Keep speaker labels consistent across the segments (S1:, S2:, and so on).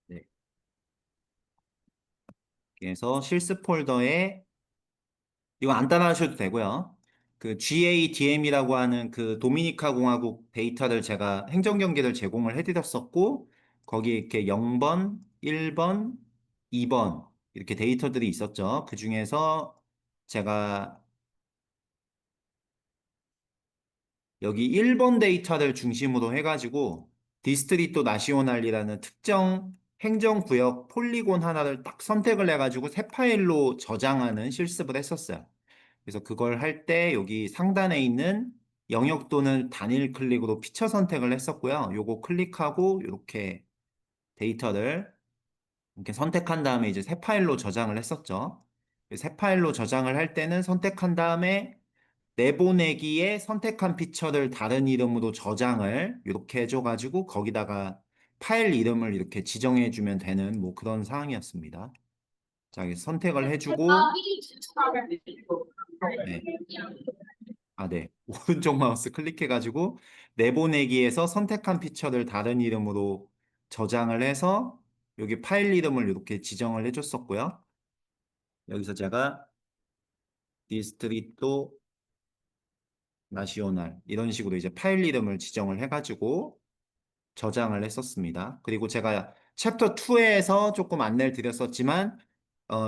S1: 네. 그래서 실습 폴더에 이거 안 따라하셔도 되고요. 그 GADM이라고 하는 그 도미니카 공화국 데이터를 제가 행정경계를 제공을 해드렸었고 거기에 이렇게 0번, 1번, 2번 이렇게 데이터들이 있었죠. 그 중에서 제가 여기 1번 데이터를 중심으로 해가지고 디스트리토 나시오날이라는 특정 행정구역 폴리곤 하나를 딱 선택을 해가지고 새 파일로 저장하는 실습을 했었어요. 그래서 그걸 할 때 여기 상단에 있는 영역 또는 단일 클릭으로 피처 선택을 했었고요. 요거 클릭하고 이렇게 데이터를 이렇게 선택한 다음에 이제 새 파일로 저장을 했었죠. 새 파일로 저장을 할 때는 선택한 다음에 내보내기에 선택한 피처를 다른 이름으로 저장을 이렇게 해줘가지고 거기다가 파일 이름을 이렇게 지정해주면 되는 뭐 그런 상황이었습니다. 자, 여기 선택을 해주고, 네. 아, 네. 오른쪽 마우스 클릭해가지고 내보내기에서 선택한 피처를 다른 이름으로 저장을 해서 여기 파일 이름을 이렇게 지정을 해줬었고요. 여기서 제가 디스트리토 나시오날 이런 식으로 이제 파일 이름을 지정을 해가지고 저장을 했었습니다. 그리고 제가 챕터 2에서 조금 안내를 드렸었지만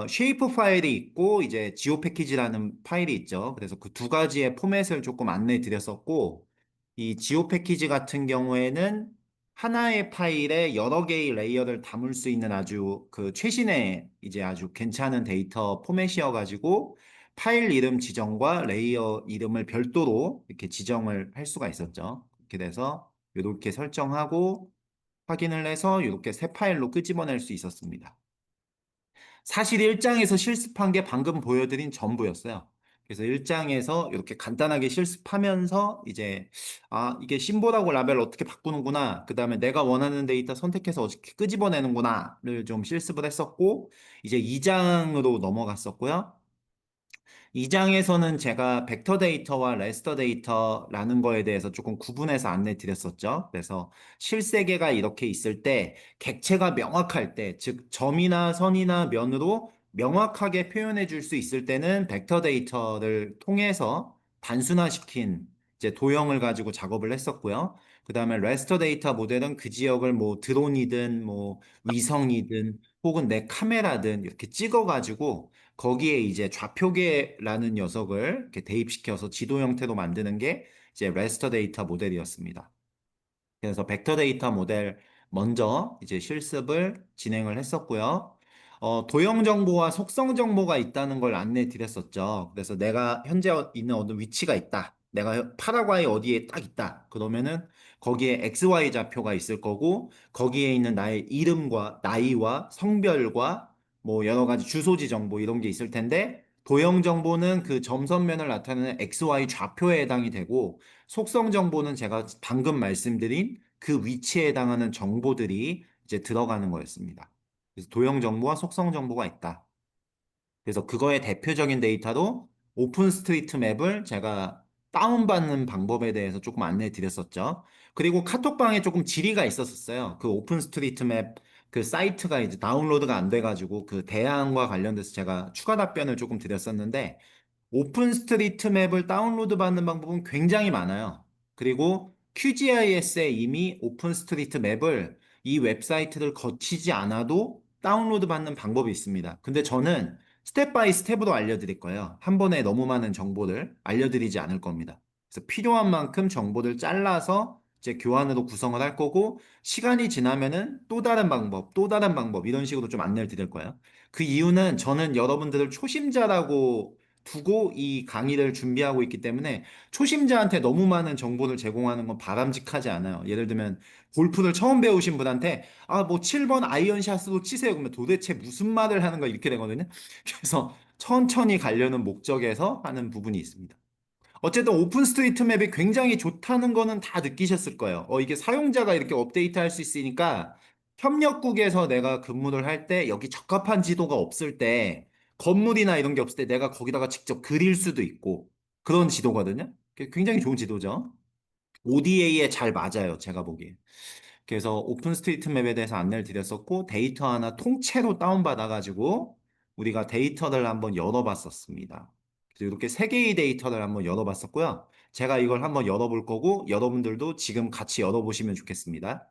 S1: 쉐이프 파일이 있고 이제 지오 패키지라는 파일이 있죠. 그래서 그 두 가지의 포맷을 조금 안내 드렸었고 이 지오 패키지 같은 경우에는 하나의 파일에 여러 개의 레이어를 담을 수 있는 아주 그 최신의 이제 아주 괜찮은 데이터 포맷이어 가지고 파일 이름 지정과 레이어 이름을 별도로 이렇게 지정을 할 수가 있었죠. 그렇게 돼서 이렇게 설정하고 확인을 해서 이렇게 새 파일로 끄집어낼 수 있었습니다. 사실 1장에서 실습한 게 방금 보여드린 전부였어요. 그래서 1장에서 이렇게 간단하게 실습하면서 이제 이게 심볼하고 라벨 어떻게 바꾸는구나. 그 다음에 내가 원하는 데이터 선택해서 어떻게 끄집어내는구나를 좀 실습을 했었고 이제 2장으로 넘어갔었고요. 2장에서는 제가 벡터 데이터와 레스터 데이터라는 거에 대해서 조금 구분해서 안내 드렸었죠. 그래서 실세계가 이렇게 있을 때 객체가 명확할 때, 즉 점이나 선이나 면으로 명확하게 표현해 줄 수 있을 때는 벡터 데이터를 통해서 단순화시킨 이제 도형을 가지고 작업을 했었고요. 그 다음에 레스터 데이터 모델은 그 지역을 뭐 드론이든 뭐 위성이든 혹은 내 카메라든 이렇게 찍어가지고 거기에 이제 좌표계라는 녀석을 이렇게 대입시켜서 지도 형태로 만드는 게 이제 레스터 데이터 모델이었습니다. 그래서 벡터 데이터 모델 먼저 이제 실습을 진행을 했었고요. 도형 정보와 속성 정보가 있다는 걸 안내 드렸었죠. 그래서 내가 현재 있는 어느 위치가 있다. 내가 파라과이 어디에 딱 있다. 그러면은 거기에 XY 좌표가 있을 거고 거기에 있는 나의 이름과 나이와 성별과 뭐 여러 가지 주소지 정보 이런 게 있을 텐데 도형 정보는 그 점선면을 나타내는 XY 좌표에 해당이 되고 속성 정보는 제가 방금 말씀드린 그 위치에 해당하는 정보들이 이제 들어가는 거였습니다. 그래서 도형 정보와 속성 정보가 있다. 그래서 그거의 대표적인 데이터로 오픈 스트리트 맵을 제가 다운받는 방법에 대해서 조금 안내 드렸었죠. 그리고 카톡방에 조금 질의가 있었어요. 그 오픈 스트리트 맵 그 사이트가 이제 다운로드가 안 돼가지고 그 대안과 관련돼서 제가 추가 답변을 조금 드렸었는데 오픈 스트리트 맵을 다운로드 받는 방법은 굉장히 많아요. 그리고 QGIS에 이미 오픈 스트리트 맵을 이 웹사이트를 거치지 않아도 다운로드 받는 방법이 있습니다. 근데 저는 스텝 바이 스텝으로 알려드릴 거예요. 한 번에 너무 많은 정보를 알려드리지 않을 겁니다. 그래서 필요한 만큼 정보를 잘라서 이제 교환으로 구성을 할 거고 시간이 지나면은 또 다른 방법, 또 다른 방법 이런 식으로 좀 안내를 드릴 거예요. 그 이유는 저는 여러분들을 초심자라고 두고 이 강의를 준비하고 있기 때문에 초심자한테 너무 많은 정보를 제공하는 건 바람직하지 않아요. 예를 들면 골프를 처음 배우신 분한테 뭐 7번 아이언샷으로 치세요. 그러면 도대체 무슨 말을 하는 거 이렇게 되거든요. 그래서 천천히 가려는 목적에서 하는 부분이 있습니다. 어쨌든 오픈 스트리트 맵이 굉장히 좋다는 거는 다 느끼셨을 거예요. 이게 사용자가 이렇게 업데이트 할 수 있으니까 협력국에서 내가 근무를 할 때 여기 적합한 지도가 없을 때 건물이나 이런 게 없을 때 내가 거기다가 직접 그릴 수도 있고 그런 지도거든요. 굉장히 좋은 지도죠. ODA에 잘 맞아요. 제가 보기에. 그래서 오픈스트리트맵에 대해서 안내를 드렸었고 데이터 하나 통째로 다운받아가지고 우리가 데이터를 한번 열어봤었습니다. 그래서 이렇게 세 개의 데이터를 한번 열어봤었고요. 제가 이걸 한번 열어볼 거고 여러분들도 지금 같이 열어보시면 좋겠습니다.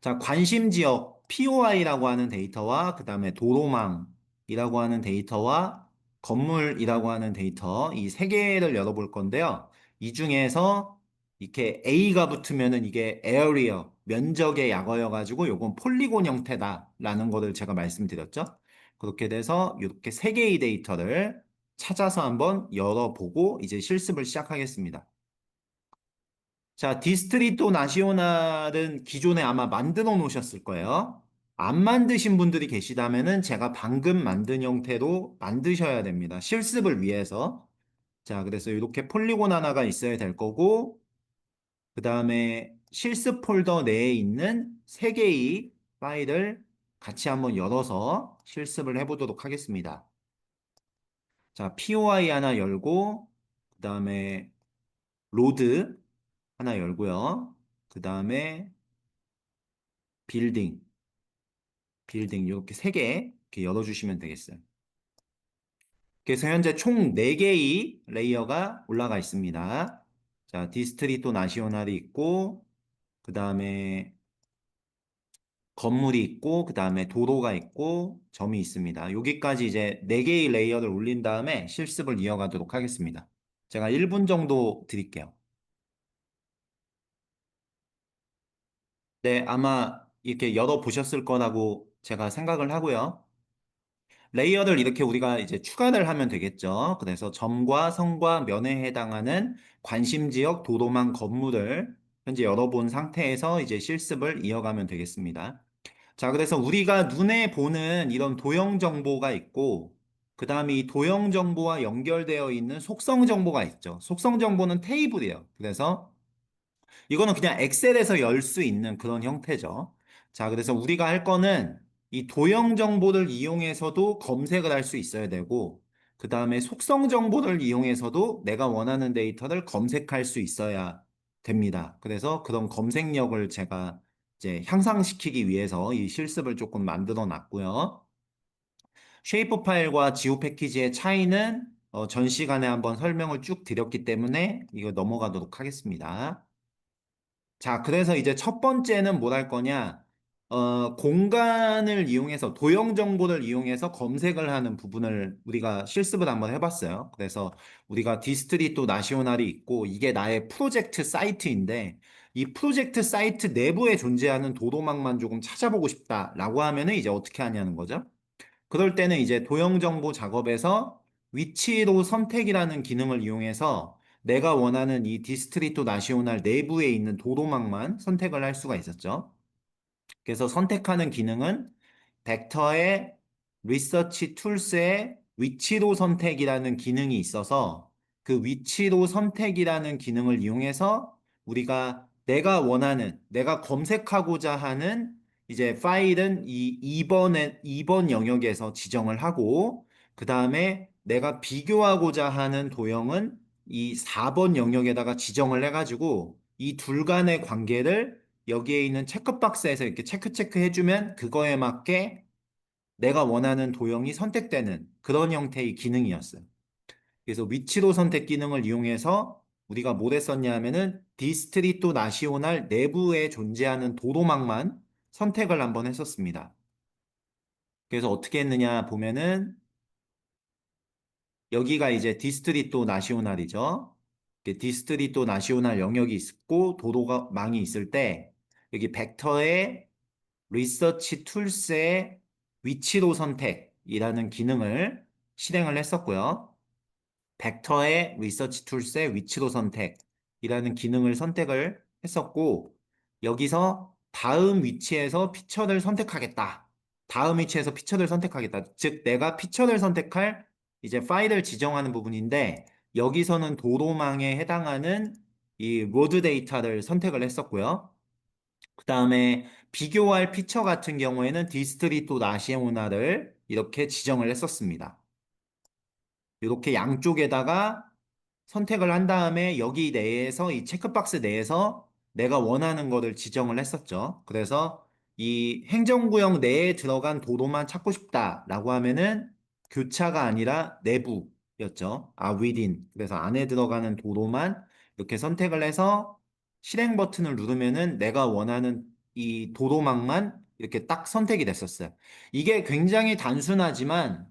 S1: 자, 관심 지역 POI라고 하는 데이터와 그 다음에 도로망이라고 하는 데이터와 건물이라고 하는 데이터 이 세 개를 열어볼 건데요. 이 중에서 이렇게 A가 붙으면은 이게 area, 면적의 약어여 가지고 요건 폴리곤 형태다라는 거를 제가 말씀드렸죠. 그렇게 돼서 이렇게 세 개의 데이터를 찾아서 한번 열어보고 이제 실습을 시작하겠습니다. 자, 디스트리토 나시오날은 기존에 아마 만들어 놓으셨을 거예요. 안 만드신 분들이 계시다면은 제가 방금 만든 형태로 만드셔야 됩니다. 실습을 위해서. 자, 그래서 이렇게 폴리곤 하나가 있어야 될 거고, 그 다음에 실습 폴더 내에 있는 세 개의 파일을 같이 한번 열어서 실습을 해보도록 하겠습니다. 자, POI 하나 열고, 그 다음에 로드 하나 열고요. 그 다음에 빌딩, 빌딩 이렇게 세 개 이렇게 열어주시면 되겠어요. 그래서 현재 총 4개의 레이어가 올라가 있습니다. 자, 디스트리토 나시오날이 있고, 그 다음에 건물이 있고, 그 다음에 도로가 있고, 점이 있습니다. 여기까지 이제 4개의 레이어를 올린 다음에 실습을 이어가도록 하겠습니다. 제가 1분 정도 드릴게요. 네, 아마 이렇게 열어보셨을 거라고 제가 생각을 하고요. 레이어를 이렇게 우리가 이제 추가를 하면 되겠죠. 그래서 점과 선과 면에 해당하는 관심 지역 도도망 건물을 현재 열어본 상태에서 이제 실습을 이어가면 되겠습니다. 자, 그래서 우리가 눈에 보는 이런 도형 정보가 있고, 그 다음에 이 도형 정보와 연결되어 있는 속성 정보가 있죠. 속성 정보는 테이블이에요. 그래서 이거는 그냥 엑셀에서 열 수 있는 그런 형태죠. 자, 그래서 우리가 할 거는 이 도형 정보를 이용해서도 검색을 할 수 있어야 되고, 그 다음에 속성 정보를 이용해서도 내가 원하는 데이터를 검색할 수 있어야 됩니다. 그래서 그런 검색력을 제가 이제 향상시키기 위해서 이 실습을 조금 만들어 놨고요. 쉐이프 파일과 지오 패키지의 차이는 전 시간에 한번 설명을 쭉 드렸기 때문에 이거 넘어가도록 하겠습니다. 자, 그래서 이제 첫 번째는 뭘 할 거냐? 공간을 이용해서, 도형 정보를 이용해서 검색을 하는 부분을 우리가 실습을 한번 해봤어요. 그래서 우리가 디스트리토 나시오날이 있고, 이게 나의 프로젝트 사이트인데, 이 프로젝트 사이트 내부에 존재하는 도도망만 조금 찾아보고 싶다라고 하면은 이제 어떻게 하냐는 거죠. 그럴 때는 이제 도형 정보 작업에서 위치로 선택이라는 기능을 이용해서 내가 원하는 이 디스트리토 나시오날 내부에 있는 도로망만 선택을 할 수가 있었죠. 그래서 선택하는 기능은 벡터의 리서치 툴스의 위치로 선택이라는 기능이 있어서 그 위치로 선택이라는 기능을 이용해서 우리가 내가 원하는, 내가 검색하고자 하는 이제 파일은 이 2번 영역에서 지정을 하고 그 다음에 내가 비교하고자 하는 도형은 이 4번 영역에다가 지정을 해가지고 이 둘 간의 관계를 여기에 있는 체크박스에서 이렇게 체크 해주면 그거에 맞게 내가 원하는 도형이 선택되는 그런 형태의 기능이었어요. 그래서 위치로 선택 기능을 이용해서 우리가 뭘 했었냐 하면은 디스트리토 나시오날 내부에 존재하는 도로망만 선택을 한번 했었습니다. 그래서 어떻게 했느냐 보면은 여기가 이제 디스트리토 나시오날이죠. 디스트리토 나시오날 영역이 있고 도로가 망이 있을 때 여기 벡터에 리서치 툴스의 위치로 선택이라는 기능을 실행을 했었고요. 벡터의 리서치 툴스의 위치로 선택이라는 기능을 선택을 했었고, 여기서 다음 위치에서 피처를 선택하겠다. 다음 위치에서 피처를 선택하겠다. 즉, 내가 피처를 선택할 이제 파일을 지정하는 부분인데, 여기서는 도로망에 해당하는 이 로드 데이터를 선택을 했었고요. 그 다음에 비교할 피처 같은 경우에는 디스트리토 나시오나를 이렇게 지정을 했었습니다. 이렇게 양쪽에다가 선택을 한 다음에 여기 내에서 이 체크박스 내에서 내가 원하는 거를 지정을 했었죠. 그래서 이 행정구역 내에 들어간 도로만 찾고 싶다라고 하면은 교차가 아니라 내부였죠. within. 그래서 안에 들어가는 도로만 이렇게 선택을 해서 실행 버튼을 누르면은 내가 원하는 이 도로망만 이렇게 딱 선택이 됐었어요. 이게 굉장히 단순하지만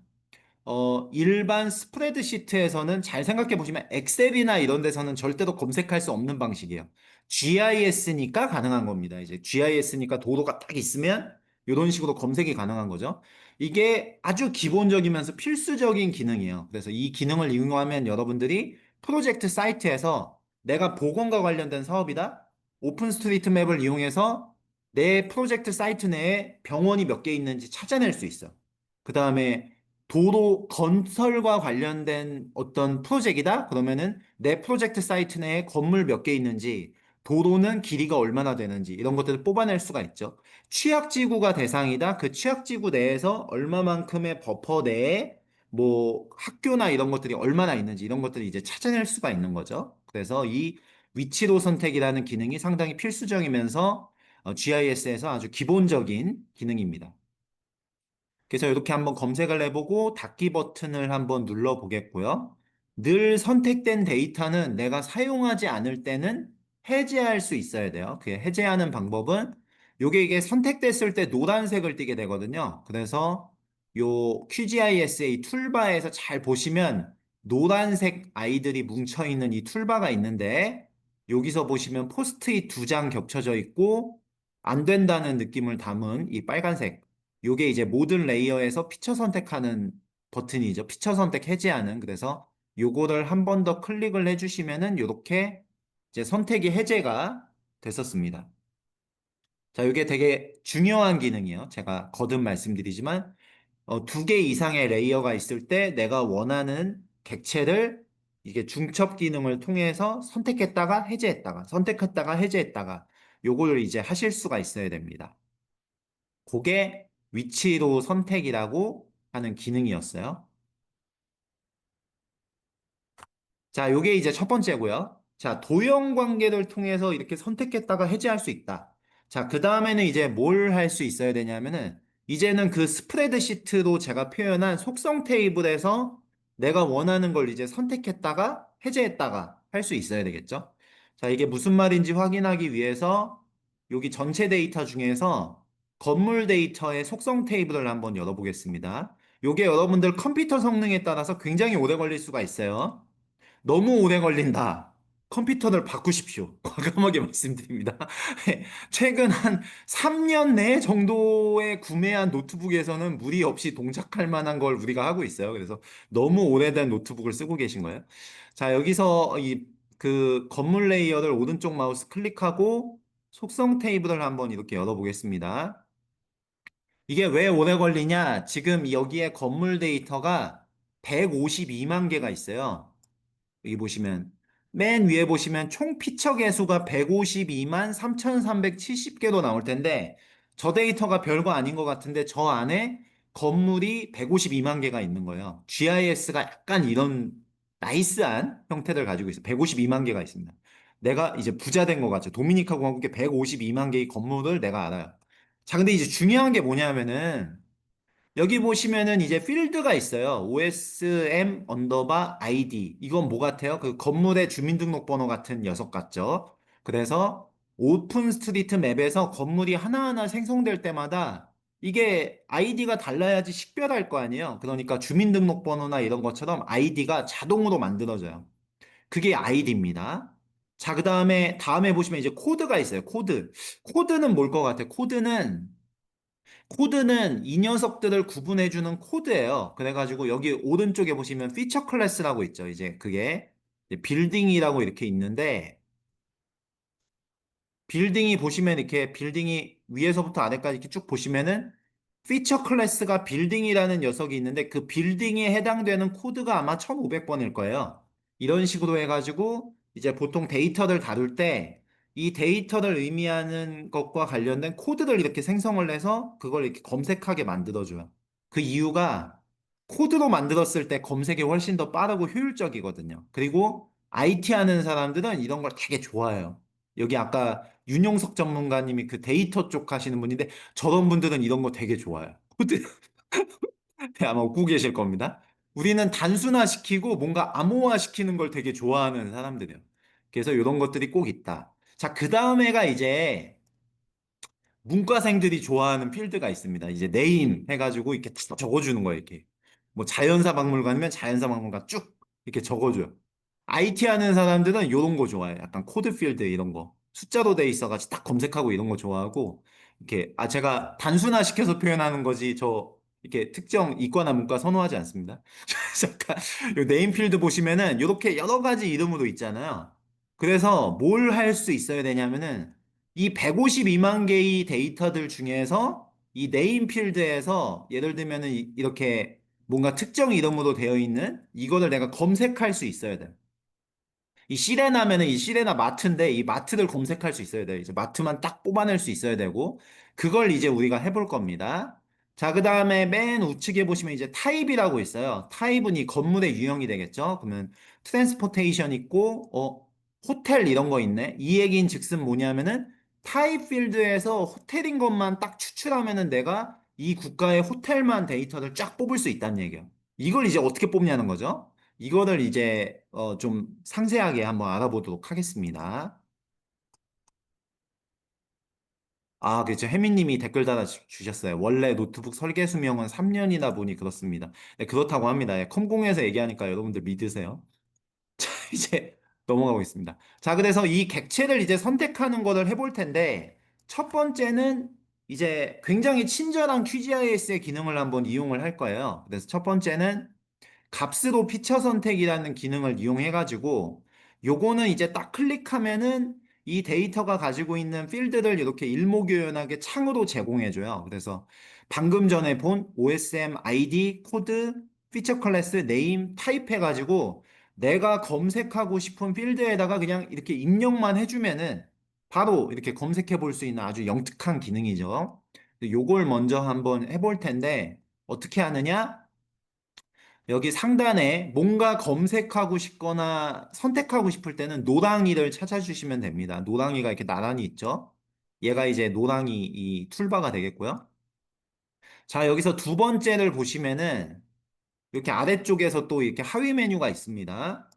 S1: 일반 스프레드시트에서는 잘 생각해 보시면 엑셀이나 이런 데서는 절대로 검색할 수 없는 방식이에요. GIS니까 가능한 겁니다. 이제 GIS니까 도로가 딱 있으면 이런 식으로 검색이 가능한 거죠. 이게 아주 기본적이면서 필수적인 기능이에요. 그래서 이 기능을 이용하면 여러분들이 프로젝트 사이트에서 내가 보건과 관련된 사업이다. 오픈 스트리트 맵을 이용해서 내 프로젝트 사이트 내에 병원이 몇 개 있는지 찾아낼 수 있어요. 그 다음에 도로 건설과 관련된 어떤 프로젝트이다? 그러면은 내 프로젝트 사이트 내에 건물 몇 개 있는지, 도로는 길이가 얼마나 되는지 이런 것들을 뽑아낼 수가 있죠. 취약지구가 대상이다. 그 취약지구 내에서 얼마만큼의 버퍼 내에 뭐 학교나 이런 것들이 얼마나 있는지 이런 것들을 이제 찾아낼 수가 있는 거죠. 그래서 이 위치로 선택이라는 기능이 상당히 필수적이면서 GIS에서 아주 기본적인 기능입니다. 그래서 이렇게 한번 검색을 해보고 닫기 버튼을 한번 눌러 보겠고요. 늘 선택된 데이터는 내가 사용하지 않을 때는 해제할 수 있어야 돼요. 그 해제하는 방법은 요게 이게 선택됐을 때 노란색을 띠게 되거든요. 그래서 요 QGIS의 이 툴바에서 잘 보시면 노란색 아이들이 뭉쳐 있는 이 툴바가 있는데 여기서 보시면 포스트잇 두 장 겹쳐져 있고 안 된다는 느낌을 담은 이 빨간색 요게 이제 모든 레이어에서 피처 선택하는 버튼이죠. 피처 선택 해제하는. 그래서 요거를 한 번 더 클릭을 해주시면은 요렇게 이제 선택이 해제가 됐었습니다. 자, 요게 되게 중요한 기능이에요. 제가 거듭 말씀드리지만, 두 개 이상의 레이어가 있을 때 내가 원하는 객체를 이게 중첩 기능을 통해서 선택했다가 해제했다가, 선택했다가 해제했다가, 요거를 이제 하실 수가 있어야 됩니다. 그게 위치로 선택이라고 하는 기능이었어요. 자, 요게 이제 첫 번째고요. 자, 도형 관계를 통해서 이렇게 선택했다가 해제할 수 있다. 자, 그 다음에는 이제 뭘 할 수 있어야 되냐면은 이제는 그 스프레드 시트로 제가 표현한 속성 테이블에서 내가 원하는 걸 이제 선택했다가 해제했다가 할 수 있어야 되겠죠. 자, 이게 무슨 말인지 확인하기 위해서 여기 전체 데이터 중에서 건물 데이터의 속성 테이블을 한번 열어보겠습니다. 요게 여러분들 컴퓨터 성능에 따라서 굉장히 오래 걸릴 수가 있어요. 너무 오래 걸린다. 컴퓨터를 바꾸십시오. 과감하게 말씀드립니다. 최근 한 3년 내 정도에 구매한 노트북에서는 무리 없이 동작할 만한 걸 우리가 하고 있어요. 그래서 너무 오래된 노트북을 쓰고 계신 거예요. 자, 여기서 이 그 건물 레이어를 오른쪽 마우스 클릭하고 속성 테이블을 한번 이렇게 열어보겠습니다. 이게 왜 오래 걸리냐? 지금 여기에 건물 데이터가 152만 개가 있어요. 여기 보시면 맨 위에 보시면 총 피처 개수가 152만 3,370개로 나올 텐데 저 데이터가 별거 아닌 것 같은데 저 안에 건물이 152만 개가 있는 거예요. GIS가 약간 이런 나이스한 형태를 가지고 있어요. 152만 개가 있습니다. 내가 이제 부자 된 것 같죠. 도미니카 공화국의 152만 개의 건물을 내가 알아요. 자, 근데 이제 중요한 게 뭐냐면은 여기 보시면은 이제 필드가 있어요. OSM 언더바 ID. 이건 뭐 같아요? 그 건물의 주민등록번호 같은 녀석 같죠? 그래서 오픈 스트리트 맵에서 건물이 하나하나 생성될 때마다 이게 아이디가 달라야지 식별할 거 아니에요? 그러니까 주민등록번호나 이런 것처럼 아이디가 자동으로 만들어져요. 그게 아이디입니다. 자, 다음에 보시면 이제 코드가 있어요. 코드. 코드는 뭘 것 같아요? 코드는 이 녀석들을 구분해주는 코드예요. 그래가지고 여기 오른쪽에 보시면 피처 클래스라고 있죠. 이제 그게 이제 빌딩이라고 이렇게 있는데 빌딩이 보시면 이렇게 빌딩이 위에서부터 아래까지 이렇게 쭉 보시면은 피처 클래스가 빌딩이라는 녀석이 있는데 그 빌딩에 해당되는 코드가 아마 1500번일 거예요. 이런 식으로 해가지고 이제 보통 데이터를 다룰 때 이 데이터를 의미하는 것과 관련된 코드를 이렇게 생성을 해서 그걸 이렇게 검색하게 만들어줘요. 그 이유가 코드로 만들었을 때 검색이 훨씬 더 빠르고 효율적이거든요. 그리고 IT 하는 사람들은 이런 걸 되게 좋아해요. 여기 아까 윤용석 전문가님이 그 데이터 쪽 하시는 분인데 저런 분들은 이런 거 되게 좋아해요. 코드 네, 아마 웃고 계실 겁니다. 우리는 단순화시키고 뭔가 암호화시키는 걸 되게 좋아하는 사람들이에요. 그래서 이런 것들이 꼭 있다. 자, 그 다음에가 이제 문과생들이 좋아하는 필드가 있습니다. 이제 네임 해가지고 이렇게 다 적어주는 거예요, 이렇게. 뭐 자연사 박물관이면 자연사 박물관 쭉 이렇게 적어줘요. IT 하는 사람들은 이런 거 좋아해요. 약간 코드 필드 이런 거. 숫자로 돼 있어가지고 딱 검색하고 이런 거 좋아하고, 이렇게, 제가 단순화시켜서 표현하는 거지, 저, 이렇게 특정 이과나 문과 선호하지 않습니다. 잠깐, 요 네임 필드 보시면은 이렇게 여러 가지 이름으로 있잖아요. 그래서 뭘 할 수 있어야 되냐면은 이 152만 개의 데이터들 중에서 이 네임 필드에서 예를 들면은 이렇게 뭔가 특정 이름으로 되어 있는 이거를 내가 검색할 수 있어야 돼. 이 시레나면은 이 시레나 마트인데 이 마트를 검색할 수 있어야 돼요. 이제 마트만 딱 뽑아낼 수 있어야 되고 그걸 이제 우리가 해볼 겁니다. 자, 그 다음에 맨 우측에 보시면 이제 타입이라고 있어요. 타입은 이 건물의 유형이 되겠죠. 그러면 트랜스포테이션 있고 호텔 이런 거 있네. 이 얘기인 즉슨 뭐냐면은 타입 필드에서 호텔인 것만 딱 추출하면은 내가 이 국가의 호텔만 데이터를 쫙 뽑을 수 있다는 얘기예요. 이걸 이제 어떻게 뽑냐는 거죠. 이거를 이제 좀 상세하게 한번 알아보도록 하겠습니다. 아, 그렇죠. 혜민님이 댓글 달아주셨어요. 원래 노트북 설계 수명은 3년이다 보니 그렇습니다. 네, 그렇다고 합니다. 예, 컴공에서 얘기하니까 여러분들 믿으세요. 이제 넘어가고 있습니다. 자, 그래서 이 객체를 이제 선택하는 거를 해볼 텐데, 첫 번째는 이제 굉장히 친절한 QGIS의 기능을 한번 이용을 할 거예요. 그래서 첫 번째는 값으로 피처 선택이라는 기능을 이용해가지고 요거는 이제 딱 클릭하면은 이 데이터가 가지고 있는 필드를 이렇게 일목요연하게 창으로 제공해줘요. 그래서 방금 전에 본 OSM ID, 코드, 피처 클래스, 네임 타입해가지고 내가 검색하고 싶은 필드에다가 그냥 이렇게 입력만 해주면은 바로 이렇게 검색해 볼 수 있는 아주 영특한 기능이죠. 요걸 먼저 한번 해볼 텐데 어떻게 하느냐? 여기 상단에 뭔가 검색하고 싶거나 선택하고 싶을 때는 노랑이를 찾아주시면 됩니다. 노랑이가 이렇게 나란히 있죠? 얘가 이제 노랑이 이 툴바가 되겠고요. 자, 여기서 두 번째를 보시면은 이렇게 아래쪽에서 또 이렇게 하위 메뉴가 있습니다.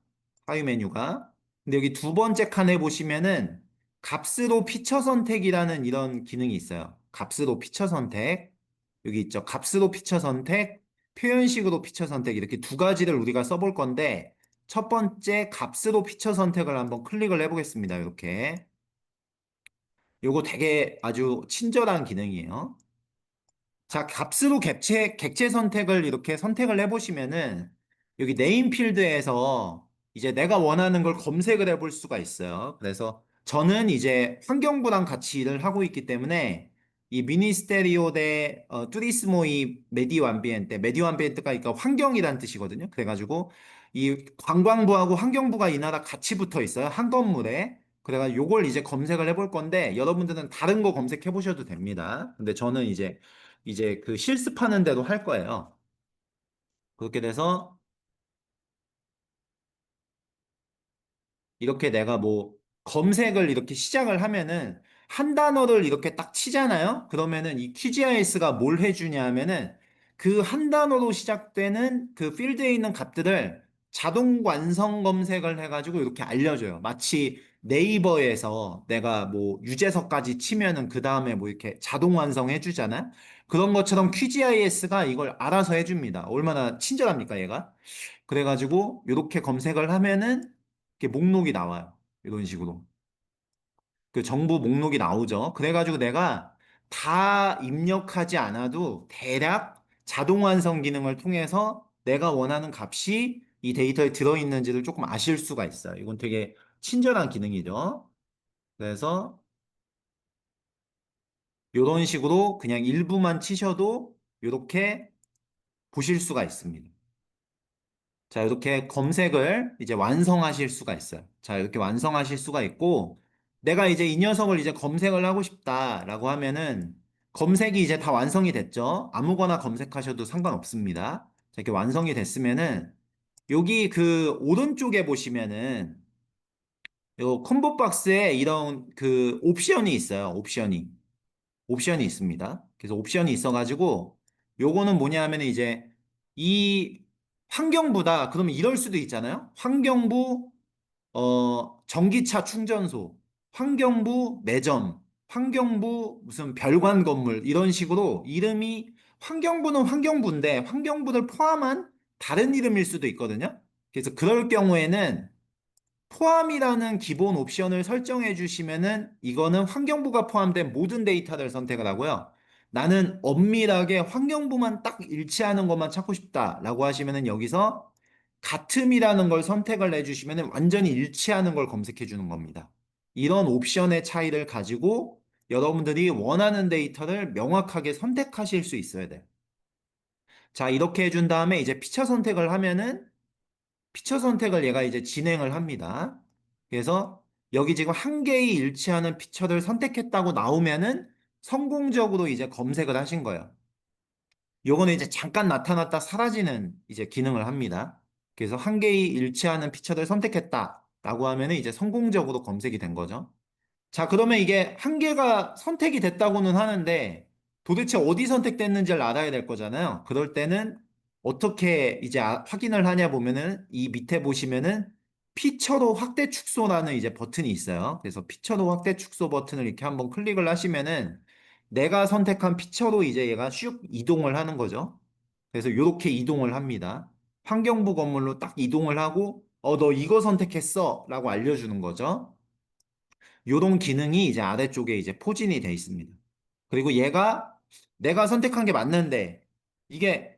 S1: 하위 메뉴가. 근데 여기 두 번째 칸에 보시면은 값으로 피처 선택이라는 이런 기능이 있어요. 값으로 피처 선택. 여기 있죠. 값으로 피처 선택, 표현식으로 피처 선택 이렇게 두 가지를 우리가 써볼 건데 첫 번째 값으로 피처 선택을 한번 클릭을 해보겠습니다. 이렇게. 요거 되게 아주 친절한 기능이에요. 자, 값으로 객체 선택을 이렇게 선택을 해보시면은 여기 네임 필드에서 이제 내가 원하는 걸 검색을 해볼 수가 있어요. 그래서 저는 이제 환경부랑 같이 일을 하고 있기 때문에 이 미니스테리오 대 투리스모이 메디오 암비엔테, 메디오 암비엔테가 그러니까 환경이란 뜻이거든요. 그래가지고 이 관광부하고 환경부가 이 나라 같이 붙어 있어요. 한 건물에. 그래가 요걸 이제 검색을 해볼 건데 여러분들은 다른 거 검색해 보셔도 됩니다. 근데 저는 이제 그 실습하는 대로 할 거예요. 그렇게 돼서 이렇게 내가 뭐 검색을 이렇게 시작을 하면은 한 단어를 이렇게 딱 치잖아요. 그러면은 이 QGIS가 뭘 해주냐 하면은 그 한 단어로 시작되는 그 필드에 있는 값들을 자동 완성 검색을 해가지고 이렇게 알려줘요. 마치 네이버에서 내가 뭐 유재석까지 치면은 그 다음에 뭐 이렇게 자동 완성해 주잖아. 그런 것처럼 QGIS가 이걸 알아서 해줍니다. 얼마나 친절합니까, 얘가? 그래가지고 이렇게 검색을 하면은 이렇게 목록이 나와요. 이런 식으로. 그 정보 목록이 나오죠. 그래가지고 내가 다 입력하지 않아도 대략 자동 완성 기능을 통해서 내가 원하는 값이 이 데이터에 들어있는지를 조금 아실 수가 있어요. 이건 되게 친절한 기능이죠. 그래서 이런 식으로 그냥 일부만 치셔도 이렇게 보실 수가 있습니다. 자, 이렇게 검색을 이제 완성하실 수가 있어요. 자, 이렇게 완성하실 수가 있고, 내가 이제 이 녀석을 이제 검색을 하고 싶다라고 하면은 검색이 이제 다 완성이 됐죠. 아무거나 검색하셔도 상관없습니다. 자, 이렇게 완성이 됐으면은 여기 그 오른쪽에 보시면은 요 콤보 박스에 이런 그 옵션이 있어요. 옵션이 있습니다. 그래서 옵션이 있어가지고 요거는 뭐냐 하면 이제 이 환경부다. 그러면 이럴 수도 있잖아요. 환경부 전기차 충전소, 환경부 매점, 환경부 무슨 별관 건물 이런 식으로 이름이 환경부는 환경부인데 환경부를 포함한 다른 이름일 수도 있거든요. 그래서 그럴 경우에는 포함이라는 기본 옵션을 설정해 주시면은 이거는 환경부가 포함된 모든 데이터를 선택을 하고요. 나는 엄밀하게 환경부만 딱 일치하는 것만 찾고 싶다라고 하시면은 여기서 같음이라는 걸 선택을 해주시면은 완전히 일치하는 걸 검색해 주는 겁니다. 이런 옵션의 차이를 가지고 여러분들이 원하는 데이터를 명확하게 선택하실 수 있어야 돼요. 자, 이렇게 해준 다음에 이제 피처 선택을 하면은 피처 선택을 얘가 이제 진행을 합니다. 그래서 여기 지금 한 개의 일치하는 피처를 선택했다고 나오면은 성공적으로 이제 검색을 하신 거예요. 요거는 이제 잠깐 나타났다 사라지는 이제 기능을 합니다. 그래서 한 개의 일치하는 피처를 선택했다라고 하면은 이제 성공적으로 검색이 된 거죠. 자, 그러면 이게 한 개가 선택이 됐다고는 하는데 도대체 어디 선택됐는지를 알아야 될 거잖아요. 그럴 때는 어떻게 이제 확인을 하냐 보면은 이 밑에 보시면은 피처로 확대 축소라는 이제 버튼이 있어요. 그래서 피처로 확대 축소 버튼을 이렇게 한번 클릭을 하시면은 내가 선택한 피처로 이제 얘가 슉 이동을 하는 거죠. 그래서 이렇게 이동을 합니다. 환경부 건물로 딱 이동을 하고 너 이거 선택했어 라고 알려주는 거죠. 요런 기능이 이제 아래쪽에 이제 포진이 돼 있습니다. 그리고 얘가 내가 선택한 게 맞는데 이게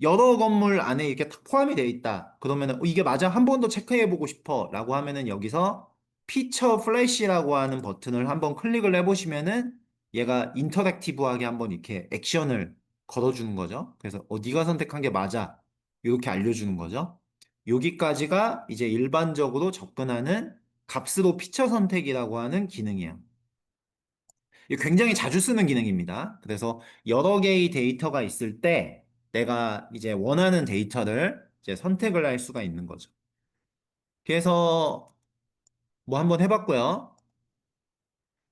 S1: 여러 건물 안에 이렇게 딱 포함이 돼 있다. 그러면은 이게 맞아 한 번 더 체크해 보고 싶어 라고 하면은 여기서 피처 플래시라고 하는 버튼을 한번 클릭을 해보시면은 얘가 인터랙티브하게 한번 이렇게 액션을 걸어주는 거죠. 그래서 네가 선택한 게 맞아 이렇게 알려주는 거죠. 여기까지가 이제 일반적으로 접근하는 값으로 피처 선택이라고 하는 기능이에요. 이게 굉장히 자주 쓰는 기능입니다. 그래서 여러 개의 데이터가 있을 때 내가 이제 원하는 데이터를 이제 선택을 할 수가 있는 거죠. 그래서 뭐 한번 해봤고요.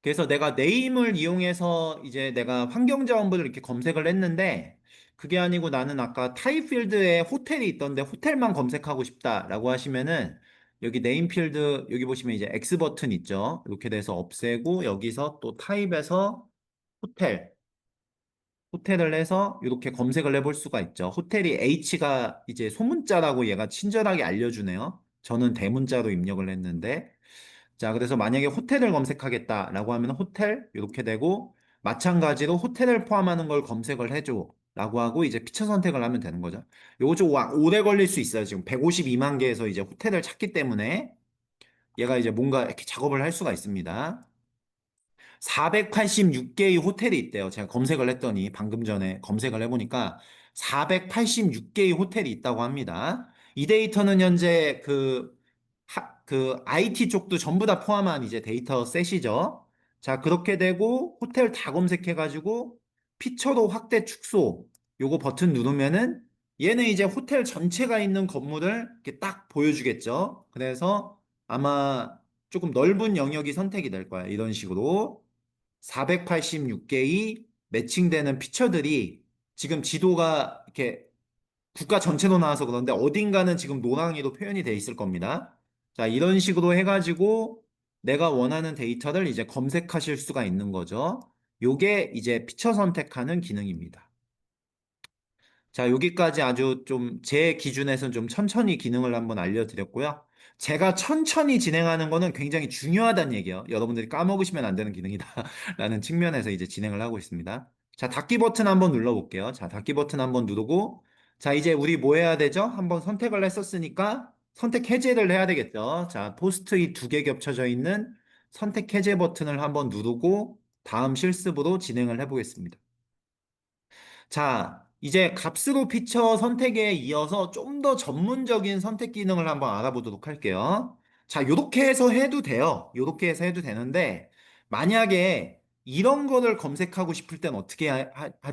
S1: 그래서 내가 네임을 이용해서 이제 내가 환경자원부를 이렇게 검색을 했는데 그게 아니고 나는 아까 타입 필드에 호텔이 있던데 호텔만 검색하고 싶다라고 하시면은 여기 네임 필드 여기 보시면 이제 X 버튼 있죠. 이렇게 돼서 없애고 여기서 또 타입에서 호텔 호텔을 해서 이렇게 검색을 해볼 수가 있죠. 호텔이 H가 이제 소문자라고 얘가 친절하게 알려주네요. 저는 대문자로 입력을 했는데 자, 그래서 만약에 호텔을 검색하겠다라고 하면 호텔 이렇게 되고 마찬가지로 호텔을 포함하는 걸 검색을 해줘 라고 하고 이제 피처 선택을 하면 되는 거죠. 요거 좀 오래 걸릴 수 있어요. 지금 152만 개에서 이제 호텔을 찾기 때문에 얘가 이제 뭔가 이렇게 작업을 할 수가 있습니다. 486개의 호텔이 있대요. 제가 검색을 했더니 방금 전에 검색을 해보니까 486개의 호텔이 있다고 합니다. 이 데이터는 현재 그 IT 쪽도 전부 다 포함한 이제 데이터 셋이죠. 자, 그렇게 되고 호텔 다 검색해가지고 피처로 확대 축소 요거 버튼 누르면은 얘는 이제 호텔 전체가 있는 건물을 이렇게 딱 보여주겠죠. 그래서 아마 조금 넓은 영역이 선택이 될 거야. 이런 식으로. 486개의 매칭되는 피처들이 지금 지도가 이렇게 국가 전체로 나와서 그런데 어딘가는 지금 노랑이로 표현이 돼 있을 겁니다. 자, 이런 식으로 해가지고 내가 원하는 데이터를 이제 검색하실 수가 있는 거죠. 요게 이제 피처 선택하는 기능입니다. 자, 여기까지 아주 좀 제 기준에서는 좀 천천히 기능을 한번 알려드렸고요. 제가 천천히 진행하는 거는 굉장히 중요하다는 얘기예요. 여러분들이 까먹으시면 안 되는 기능이다라는 측면에서 이제 진행을 하고 있습니다. 자, 닫기 버튼 한번 눌러볼게요. 자, 닫기 버튼 한번 누르고 자, 이제 우리 뭐 해야 되죠? 한번 선택을 했었으니까 선택 해제를 해야 되겠죠. 자, 포스트잇 두 개 겹쳐져 있는 선택 해제 버튼을 한번 누르고 다음 실습으로 진행을 해보겠습니다. 자, 이제 값으로 피처 선택에 이어서 좀 더 전문적인 선택 기능을 한번 알아보도록 할게요. 자, 요렇게 해서 해도 돼요. 요렇게 해서 해도 되는데, 만약에 이런 거를 검색하고 싶을 땐 어떻게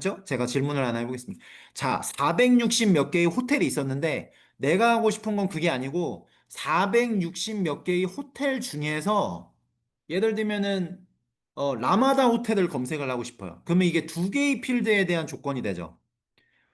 S1: 죠 제가 질문을 하나 해보겠습니다. 자, 460 몇 개의 호텔이 있었는데, 내가 하고 싶은 건 그게 아니고, 460 몇 개의 호텔 중에서, 예를 들면은, 라마다 호텔을 검색을 하고 싶어요. 그러면 이게 두 개의 필드에 대한 조건이 되죠.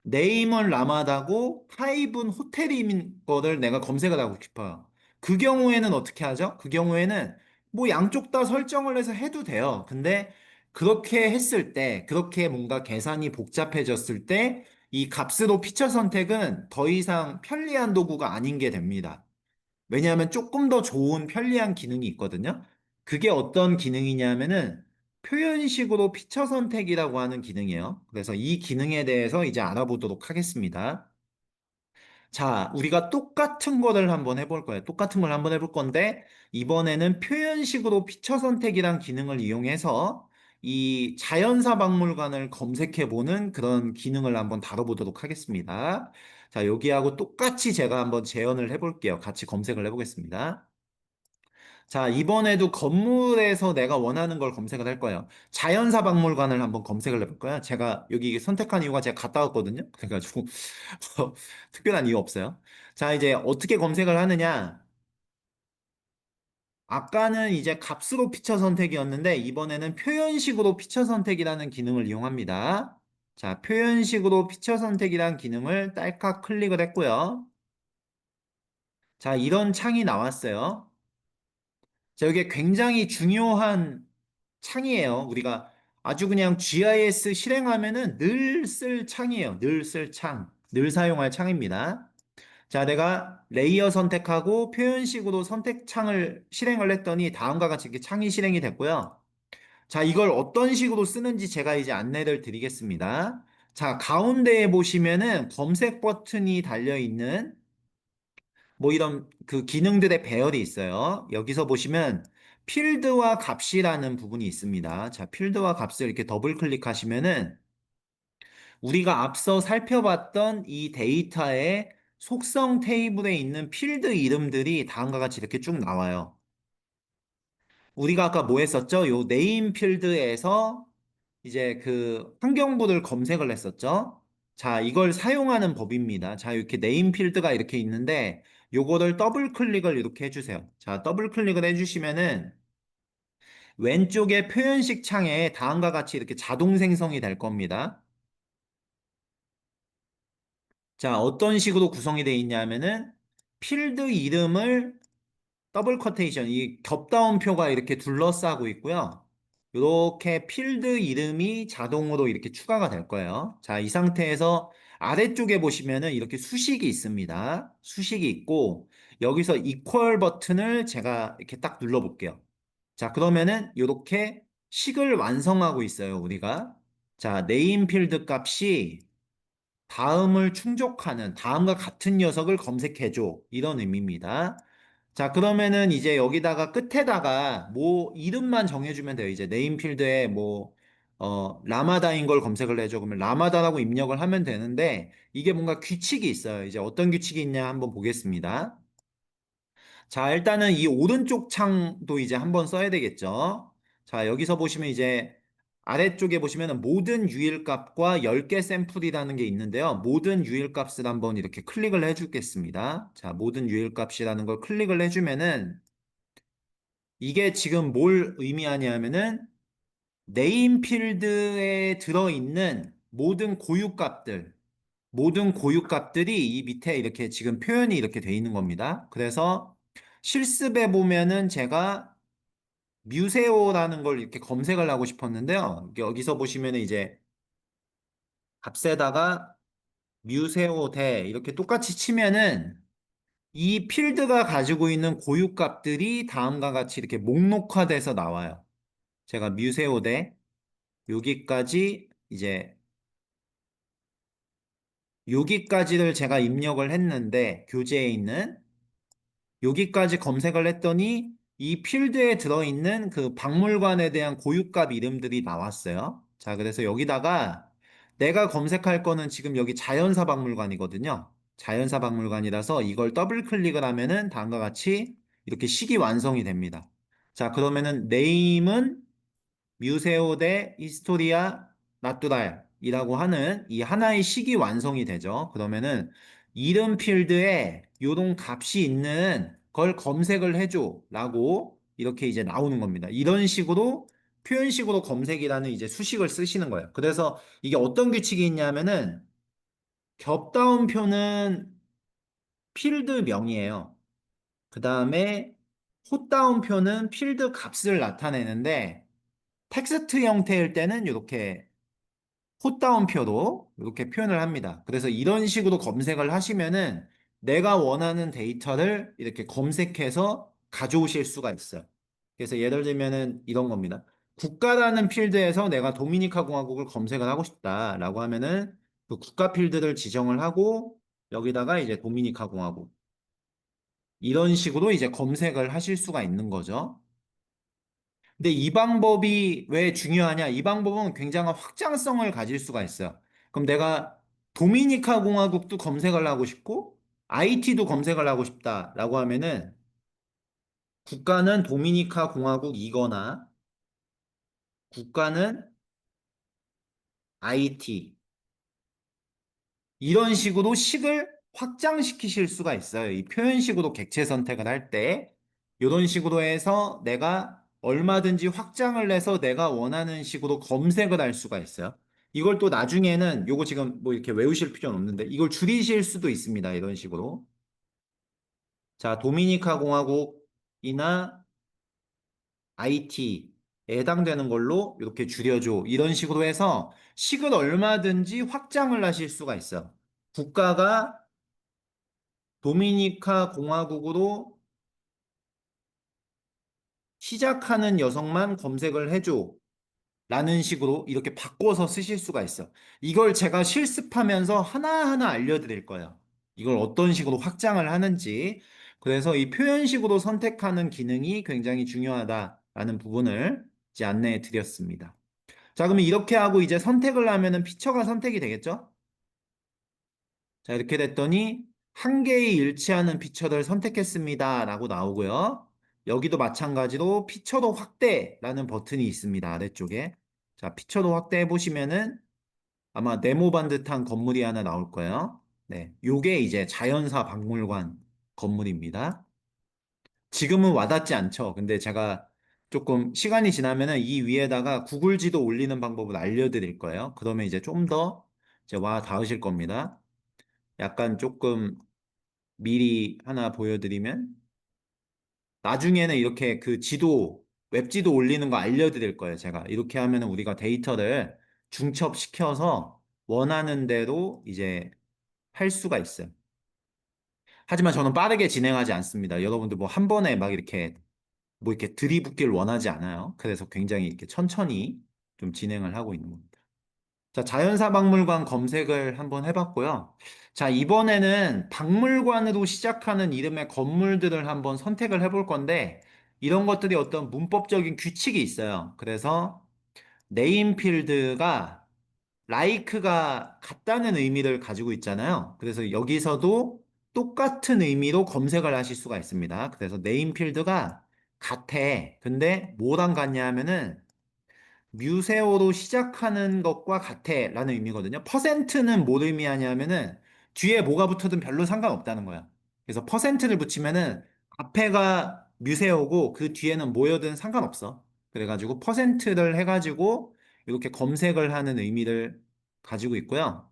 S1: 네임은 라마다고 타입은 호텔인 거를 내가 검색을 하고 싶어요. 그 경우에는 어떻게 하죠? 그 경우에는 뭐 양쪽 다 설정을 해서 해도 돼요. 근데 그렇게 했을 때, 그렇게 뭔가 계산이 복잡해졌을 때, 이 값으로 피처 선택은 더 이상 편리한 도구가 아닌 게 됩니다. 왜냐하면 조금 더 좋은 편리한 기능이 있거든요. 그게 어떤 기능이냐면은 표현식으로 피처 선택이라고 하는 기능이에요. 그래서 이 기능에 대해서 이제 알아보도록 하겠습니다. 자, 우리가 똑같은 거를 한번 해볼 거예요. 똑같은 걸 한번 해볼 건데, 이번에는 표현식으로 피처 선택이란 기능을 이용해서 이 자연사 박물관을 검색해 보는 그런 기능을 한번 다뤄보도록 하겠습니다. 자, 여기하고 똑같이 제가 한번 재현을 해볼게요. 같이 검색을 해보겠습니다. 자, 이번에도 건물에서 내가 원하는 걸 검색을 할 거예요. 자연사 박물관을 한번 검색을 해볼 거예요. 제가 여기 선택한 이유가 제가 갔다 왔거든요. 그래가지고 특별한 이유 없어요. 자, 이제 어떻게 검색을 하느냐? 아까는 이제 값으로 피처 선택이었는데 이번에는 표현식으로 피처 선택이라는 기능을 이용합니다. 자, 표현식으로 피처 선택이라는 기능을 딸깍 클릭을 했고요. 자, 이런 창이 나왔어요. 자, 이게 굉장히 중요한 창이에요. 우리가 아주 그냥 GIS 실행하면은 늘 쓸 창이에요. 늘 쓸 창. 늘 사용할 창입니다. 자, 내가 레이어 선택하고 표현식으로 선택창을 실행을 했더니 다음과 같이 이렇게 창이 실행이 됐고요. 자, 이걸 어떤 식으로 쓰는지 제가 이제 안내를 드리겠습니다. 자, 가운데에 보시면은 검색 버튼이 달려 있는 뭐 이런 그 기능들의 배열이 있어요. 여기서 보시면 필드와 값이라는 부분이 있습니다. 자, 필드와 값을 이렇게 더블 클릭하시면은 우리가 앞서 살펴봤던 이 데이터의 속성 테이블에 있는 필드 이름들이 다음과 같이 이렇게 쭉 나와요. 우리가 아까 뭐 했었죠? 요 네임 필드에서 이제 그 환경부를 검색을 했었죠? 자, 이걸 사용하는 법입니다. 자, 이렇게 네임 필드가 이렇게 있는데 요거를 더블 클릭을 이렇게 해주세요. 자, 더블 클릭을 해주시면은 왼쪽에 표현식 창에 다음과 같이 이렇게 자동 생성이 될 겁니다. 자, 어떤 식으로 구성이 되어 있냐면은 필드 이름을 더블 커테이션, 이 겹다운표가 이렇게 둘러싸고 있고요. 이렇게 필드 이름이 자동으로 이렇게 추가가 될 거예요. 자, 이 상태에서 아래쪽에 보시면은 이렇게 수식이 있습니다. 수식이 있고, 여기서 이퀄 버튼을 제가 이렇게 딱 눌러볼게요. 자, 그러면은 이렇게 식을 완성하고 있어요, 우리가. 자, 네임 필드 값이 다음을 충족하는 다음과 같은 녀석을 검색해줘. 이런 의미입니다. 자, 그러면은 이제 여기다가 끝에다가 뭐 이름만 정해주면 돼요. 이제 네임필드에 뭐, 라마다인 걸 검색을 해줘. 그러면 라마다라고 입력을 하면 되는데 이게 뭔가 규칙이 있어요. 이제 어떤 규칙이 있냐 한번 보겠습니다. 자, 일단은 이 오른쪽 창도 이제 한번 써야 되겠죠. 자, 여기서 보시면 이제 아래쪽에 보시면은 모든 유일값과 10개 샘플이라는 게 있는데요. 모든 유일값을 한번 이렇게 클릭을 해주겠습니다. 자, 모든 유일값이라는 걸 클릭을 해주면은 이게 지금 뭘 의미하냐면은 네임 필드에 들어있는 모든 고유값들이 이 밑에 이렇게 지금 표현이 이렇게 돼 있는 겁니다. 그래서 실습에 보면은 제가 뮤세오라는 걸 이렇게 검색을 하고 싶었는데요. 여기서 보시면은 이제 값에다가 뮤세오 대 이렇게 똑같이 치면은 이 필드가 가지고 있는 고유값들이 다음과 같이 이렇게 목록화돼서 나와요. 제가 뮤세오 대 여기까지 이제 여기까지를 제가 입력을 했는데 교재에 있는 여기까지 검색을 했더니 이 필드에 들어있는 그 박물관에 대한 고유값 이름들이 나왔어요. 자, 그래서 여기다가 내가 검색할 거는 지금 여기 자연사 박물관이거든요. 자연사 박물관이라서 이걸 더블 클릭을 하면은 다음과 같이 이렇게 식이 완성이 됩니다. 자, 그러면은 네임은 뮤세오 데 히스토리아 나뚜랄이라고 하는 이 하나의 식이 완성이 되죠. 그러면은 이름 필드에 요런 값이 있는 걸 검색을 해줘라고 이렇게 이제 나오는 겁니다. 이런 식으로 표현식으로 검색이라는 이제 수식을 쓰시는 거예요. 그래서 이게 어떤 규칙이 있냐면은 겹다운표는 필드명이에요. 그 다음에 콧다운표는 필드 값을 나타내는데 텍스트 형태일 때는 이렇게 콧다운표로 이렇게 표현을 합니다. 그래서 이런 식으로 검색을 하시면은 내가 원하는 데이터를 이렇게 검색해서 가져오실 수가 있어요. 그래서 예를 들면은 이런 겁니다. 국가라는 필드에서 내가 도미니카 공화국을 검색을 하고 싶다라고 하면은 그 국가 필드를 지정을 하고 여기다가 이제 도미니카 공화국 이런 식으로 이제 검색을 하실 수가 있는 거죠. 근데 이 방법이 왜 중요하냐? 이 방법은 굉장한 확장성을 가질 수가 있어요. 그럼 내가 도미니카 공화국도 검색을 하고 싶고, IT도 검색을 하고 싶다라고 하면은 국가는 도미니카 공화국이거나 국가는 IT 이런 식으로 식을 확장시키실 수가 있어요. 이 표현식으로 객체 선택을 할 때, 이런 식으로 해서 내가 얼마든지 확장을 해서 내가 원하는 식으로 검색을 할 수가 있어요. 이걸 또 나중에는 요거 지금 뭐 이렇게 외우실 필요는 없는데 이걸 줄이실 수도 있습니다. 이런 식으로. 자, 도미니카 공화국이나 IT에 해당되는 걸로 이렇게 줄여줘. 이런 식으로 해서 식을 얼마든지 확장을 하실 수가 있어요. 국가가 도미니카 공화국으로 시작하는 여성만 검색을 해줘. 라는 식으로 이렇게 바꿔서 쓰실 수가 있어. 이걸 제가 실습하면서 하나하나 알려드릴 거예요. 이걸 어떤 식으로 확장을 하는지. 그래서 이 표현식으로 선택하는 기능이 굉장히 중요하다라는 부분을 이제 안내해 드렸습니다. 자, 그러면 이렇게 하고 이제 선택을 하면은 피처가 선택이 되겠죠? 자, 이렇게 됐더니 한 개의 일치하는 피처를 선택했습니다. 라고 나오고요. 여기도 마찬가지로 피처도 확대라는 버튼이 있습니다. 아래쪽에. 자, 피처도 확대해 보시면은 아마 네모반 듯한 건물이 하나 나올 거예요. 네. 요게 이제 자연사 박물관 건물입니다. 지금은 와닿지 않죠. 근데 제가 조금 시간이 지나면은 이 위에다가 구글 지도 올리는 방법을 알려드릴 거예요. 그러면 이제 좀 더 이제 와 닿으실 겁니다. 약간 조금 미리 하나 보여드리면 나중에는 이렇게 그 지도, 웹지도 올리는 거 알려드릴 거예요, 제가. 이렇게 하면 우리가 데이터를 중첩시켜서 원하는 대로 이제 할 수가 있어요. 하지만 저는 빠르게 진행하지 않습니다. 여러분들 뭐 한 번에 막 이렇게 뭐 이렇게 들이붓길 원하지 않아요. 그래서 굉장히 이렇게 천천히 좀 진행을 하고 있는 겁니다. 자, 자연사 박물관 검색을 한번 해봤고요. 자, 이번에는 박물관으로 시작하는 이름의 건물들을 한번 선택을 해볼 건데, 이런 것들이 어떤 문법적인 규칙이 있어요. 그래서 네임필드가 like가 같다는 의미를 가지고 있잖아요. 그래서 여기서도 똑같은 의미로 검색을 하실 수가 있습니다. 그래서 네임필드가 같아. 근데 뭐랑 같냐 하면은 뮤세오로 시작하는 것과 같아 라는 의미거든요. 퍼센트는 뭘 의미하냐면은 뒤에 뭐가 붙어든 별로 상관없다는 거야. 그래서 퍼센트를 붙이면은 앞에가 뮤세오고 그 뒤에는 뭐여든 상관없어. 그래가지고 퍼센트를 해가지고 이렇게 검색을 하는 의미를 가지고 있고요.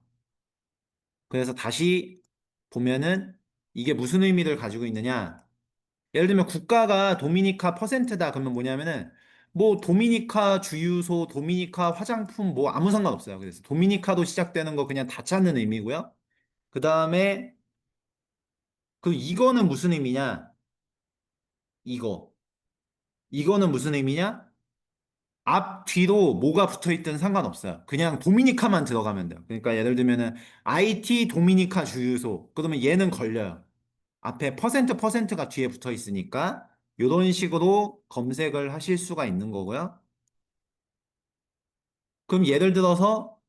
S1: 그래서 다시 보면은 이게 무슨 의미를 가지고 있느냐. 예를 들면 국가가 도미니카 퍼센트다 그러면 뭐냐면은 뭐 도미니카 주유소, 도미니카 화장품 뭐 아무 상관없어요. 그래서 도미니카도 시작되는 거 그냥 다 찾는 의미고요. 그 다음에 그 이거는 무슨 의미냐? 이거. 이거는 무슨 의미냐? 앞, 뒤로 뭐가 붙어 있든 상관없어요. 그냥 도미니카만 들어가면 돼요. 그러니까 예를 들면은 IT 도미니카 주유소. 그러면 얘는 걸려요. 앞에 퍼센트가 뒤에 붙어 있으니까 이런 식으로 검색을 하실 수가 있는 거고요. 그럼 예를 들어서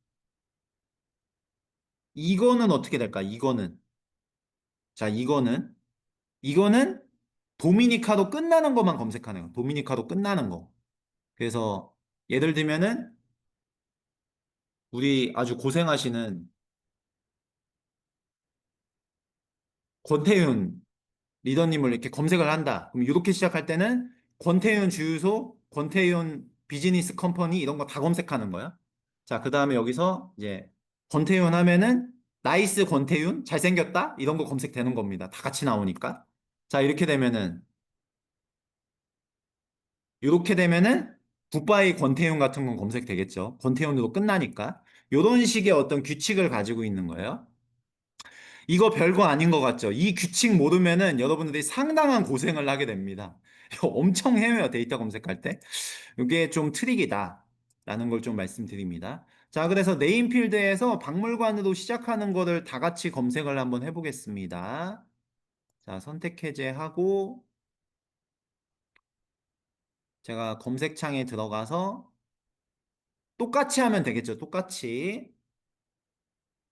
S1: 이거는 어떻게 될까? 이거는. 자, 이거는 도미니카도 끝나는 것만 검색하는 거. 도미니카도 끝나는 거. 그래서 예를 들면은 우리 아주 고생하시는 권태윤 리더님을 이렇게 검색을 한다. 그럼 이렇게 시작할 때는 권태윤 주유소, 권태윤 비즈니스 컴퍼니 이런 거 다 검색하는 거야. 자, 그 다음에 여기서 이제 권태윤 하면은 나이스 권태윤 잘생겼다 이런 거 검색되는 겁니다. 다 같이 나오니까. 자, 이렇게 되면은 굿바이 권태윤 같은 건 검색되겠죠. 권태윤으로 끝나니까. 이런 식의 어떤 규칙을 가지고 있는 거예요. 이거 별거 아닌 것 같죠? 이 규칙 모르면은 여러분들이 상당한 고생을 하게 됩니다. 이거 엄청 헤매요, 데이터 검색할 때. 이게 좀 트릭이다. 라는 걸 좀 말씀드립니다. 자, 그래서 네임필드에서 박물관으로 시작하는 거를 다 같이 검색을 한번 해보겠습니다. 자, 선택 해제하고 제가 검색창에 들어가서 똑같이 하면 되겠죠. 똑같이.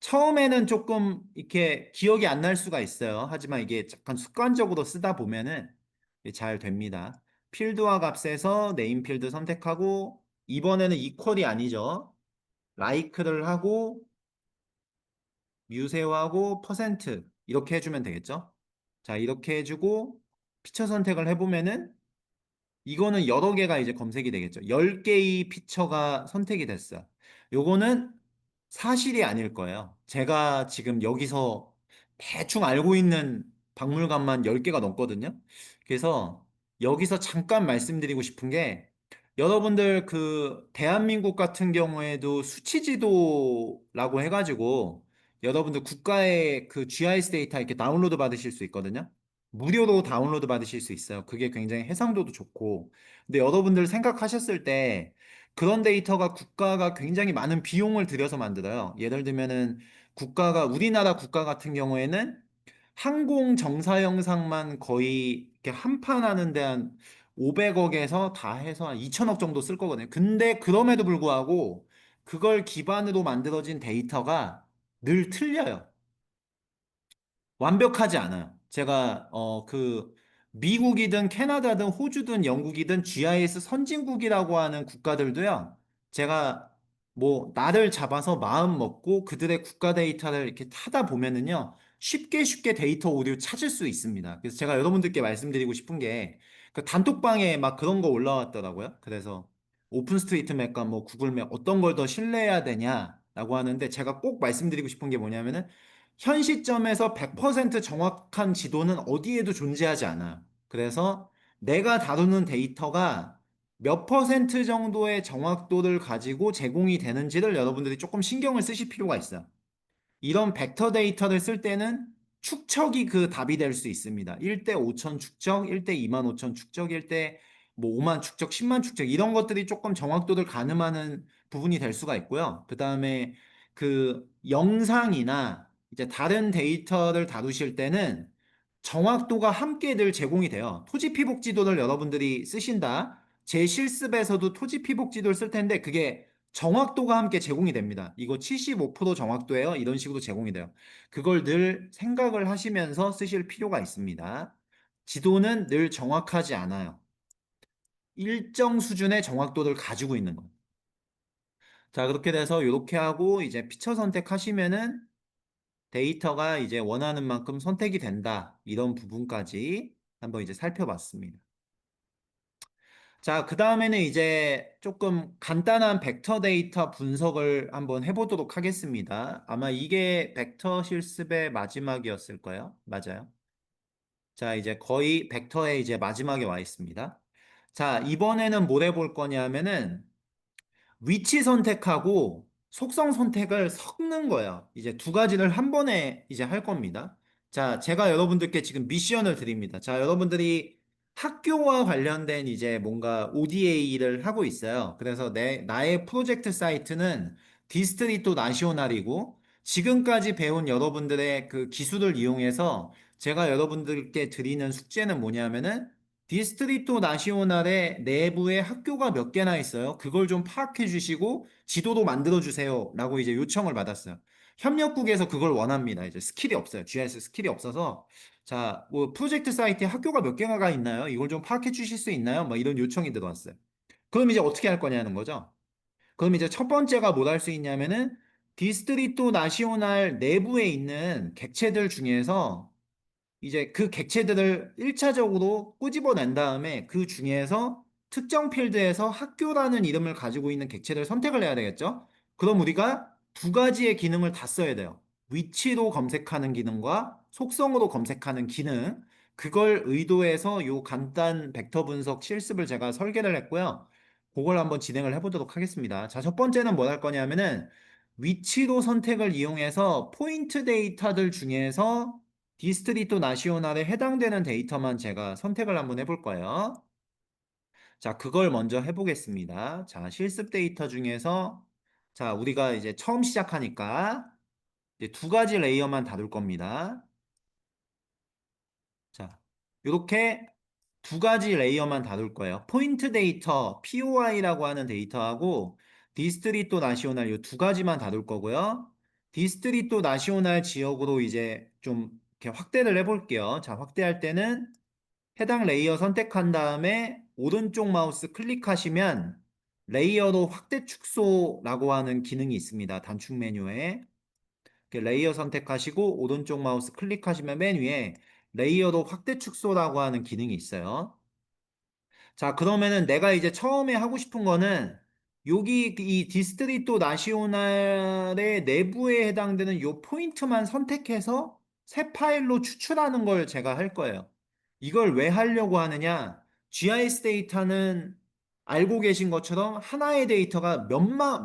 S1: 처음에는 조금 이렇게 기억이 안 날 수가 있어요. 하지만 이게 약간 습관적으로 쓰다 보면은 이게 잘 됩니다. 필드와 값에서 네임 필드 선택하고 이번에는 이퀄이 아니죠. 라이크를 하고 뮤세어하고 퍼센트 이렇게 해주면 되겠죠. 자, 이렇게 해주고 피처 선택을 해보면은 이거는 여러 개가 이제 검색이 되겠죠. 10개의 피처가 선택이 됐어요. 요거는 사실이 아닐 거예요. 제가 지금 여기서 대충 알고 있는 박물관만 10개가 넘거든요. 그래서 여기서 잠깐 말씀드리고 싶은 게 여러분들 그 대한민국 같은 경우에도 수치지도라고 해가지고 여러분들 국가의 그 GIS 데이터 이렇게 다운로드 받으실 수 있거든요. 무료로 다운로드 받으실 수 있어요. 그게 굉장히 해상도도 좋고. 근데 여러분들 생각하셨을 때 그런 데이터가 국가가 굉장히 많은 비용을 들여서 만들어요. 예를 들면은 우리나라 국가 같은 경우에는 항공 정사 영상만 거의 이렇게 한 판 하는데 한 500억에서 다 해서 한 2천억 정도 쓸 거거든요. 근데 그럼에도 불구하고 그걸 기반으로 만들어진 데이터가 늘 틀려요. 완벽하지 않아요. 제가 미국이든 캐나다든 호주든 영국이든 GIS 선진국이라고 하는 국가들도요. 제가 뭐 나를 잡아서 마음 먹고 그들의 국가 데이터를 이렇게 타다 보면은요. 쉽게 쉽게 데이터 오류 찾을 수 있습니다. 그래서 제가 여러분들께 말씀드리고 싶은 게 그 단톡방에 막 그런 거 올라왔더라고요. 그래서 오픈스트리트맵과 뭐 구글맵 어떤 걸 더 신뢰해야 되냐라고 하는데 제가 꼭 말씀드리고 싶은 게 뭐냐면은 현 시점에서 100% 정확한 지도는 어디에도 존재하지 않아요. 그래서 내가 다루는 데이터가 몇 퍼센트 정도의 정확도를 가지고 제공이 되는지를 여러분들이 조금 신경을 쓰실 필요가 있어요. 이런 벡터 데이터를 쓸 때는 축척이 그 답이 될 수 있습니다. 1대 5천 축적, 1대 2만 5천 축적, 1대 뭐 5만 축적, 10만 축적 이런 것들이 조금 정확도를 가늠하는 부분이 될 수가 있고요. 그다음에 그 영상이나 이제 다른 데이터를 다루실 때는 정확도가 함께 늘 제공이 돼요. 토지 피복 지도를 여러분들이 쓰신다. 제 실습에서도 토지 피복 지도를 쓸 텐데 그게 정확도가 함께 제공이 됩니다. 이거 75% 정확도예요. 이런 식으로 제공이 돼요. 그걸 늘 생각을 하시면서 쓰실 필요가 있습니다. 지도는 늘 정확하지 않아요. 일정 수준의 정확도를 가지고 있는 거예요. 자, 그렇게 돼서 이렇게 하고 이제 피처 선택하시면은 데이터가 이제 원하는 만큼 선택이 된다. 이런 부분까지 한번 이제 살펴봤습니다. 자, 그 다음에는 이제 조금 간단한 벡터 데이터 분석을 한번 해보도록 하겠습니다. 아마 이게 벡터 실습의 마지막이었을 거예요. 맞아요. 자, 이제 거의 벡터의 이제 마지막에 와 있습니다. 자, 이번에는 뭘 해볼 거냐면은 위치 선택하고 속성 선택을 섞는 거예요. 이제 두 가지를 한 번에 이제 할 겁니다. 자, 제가 여러분들께 지금 미션을 드립니다. 자, 여러분들이 학교와 관련된 이제 뭔가 ODA를 하고 있어요. 그래서 나의 프로젝트 사이트는 디스트리토 나시오날이고 지금까지 배운 여러분들의 그 기술을 이용해서 제가 여러분들께 드리는 숙제는 뭐냐면은 디스트리토 나시오날의 내부에 학교가 몇 개나 있어요. 그걸 좀 파악해 주시고 지도도 만들어 주세요. 라고 이제 요청을 받았어요. 협력국에서 그걸 원합니다. 이제 스킬이 없어요. GIS 스킬이 없어서 자, 뭐 프로젝트 사이트에 학교가 몇 개가 있나요? 이걸 좀 파악해 주실 수 있나요? 뭐 이런 요청이 들어왔어요. 그럼 이제 어떻게 할 거냐는 거죠. 그럼 이제 첫 번째가 뭘 할 수 있냐면은 디스트리토 나시오날 내부에 있는 객체들 중에서 이제 그 객체들을 1차적으로 꼬집어낸 다음에 그 중에서 특정 필드에서 학교라는 이름을 가지고 있는 객체를 선택을 해야 되겠죠? 그럼 우리가 두 가지의 기능을 다 써야 돼요. 위치로 검색하는 기능과 속성으로 검색하는 기능. 그걸 의도해서 요 간단 벡터 분석 실습을 제가 설계를 했고요. 그걸 한번 진행을 해보도록 하겠습니다. 자, 첫 번째는 뭘 할 거냐면은 위치로 선택을 이용해서 포인트 데이터들 중에서 디스트리토 나시오날에 해당되는 데이터만 제가 선택을 한번 해볼 거예요. 자, 그걸 먼저 해보겠습니다. 자, 실습 데이터 중에서 자, 우리가 이제 처음 시작하니까 이제 두 가지 레이어만 다룰 겁니다. 자, 이렇게 두 가지 레이어만 다룰 거예요. 포인트 데이터, POI라고 하는 데이터하고 디스트리토 나시오날 이 두 가지만 다룰 거고요. 디스트리토 나시오날 지역으로 이제 좀 이렇게 확대를 해볼게요. 자, 확대할 때는 해당 레이어 선택한 다음에 오른쪽 마우스 클릭하시면 레이어로 확대 축소라고 하는 기능이 있습니다. 단축 메뉴에. 이렇게 레이어 선택하시고 오른쪽 마우스 클릭하시면 맨 위에 레이어로 확대 축소라고 하는 기능이 있어요. 자, 그러면은 내가 이제 처음에 하고 싶은 거는 여기 이 디스트리토 나시오날의 내부에 해당되는 요 포인트만 선택해서 새 파일로 추출하는 걸 제가 할 거예요. 이걸 왜 하려고 하느냐? GIS 데이터는 알고 계신 것처럼 하나의 데이터가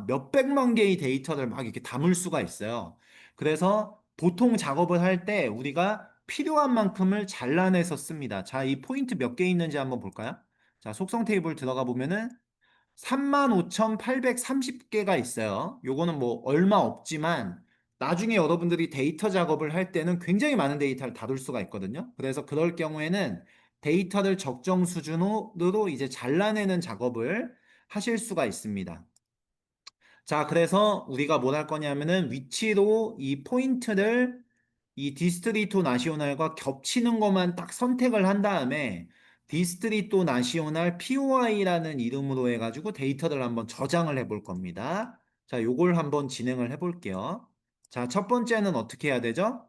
S1: 몇백만 개의 데이터를 막 이렇게 담을 수가 있어요. 그래서 보통 작업을 할 때 우리가 필요한 만큼을 잘라내서 씁니다. 자, 이 포인트 몇 개 있는지 한번 볼까요? 자, 속성 테이블 들어가 보면은 35,830개가 있어요. 요거는 뭐 얼마 없지만 나중에 여러분들이 데이터 작업을 할 때는 굉장히 많은 데이터를 다룰 수가 있거든요. 그래서 그럴 경우에는 데이터를 적정 수준으로 이제 잘라내는 작업을 하실 수가 있습니다. 자, 그래서 우리가 뭘 할 거냐면은 위치로 이 포인트를 이 디스트리토 나시오날과 겹치는 것만 딱 선택을 한 다음에 디스트리토 나시오날 POI라는 이름으로 해가지고 데이터를 한번 저장을 해볼 겁니다. 자, 요걸 한번 진행을 해볼게요. 자, 첫 번째는 어떻게 해야 되죠?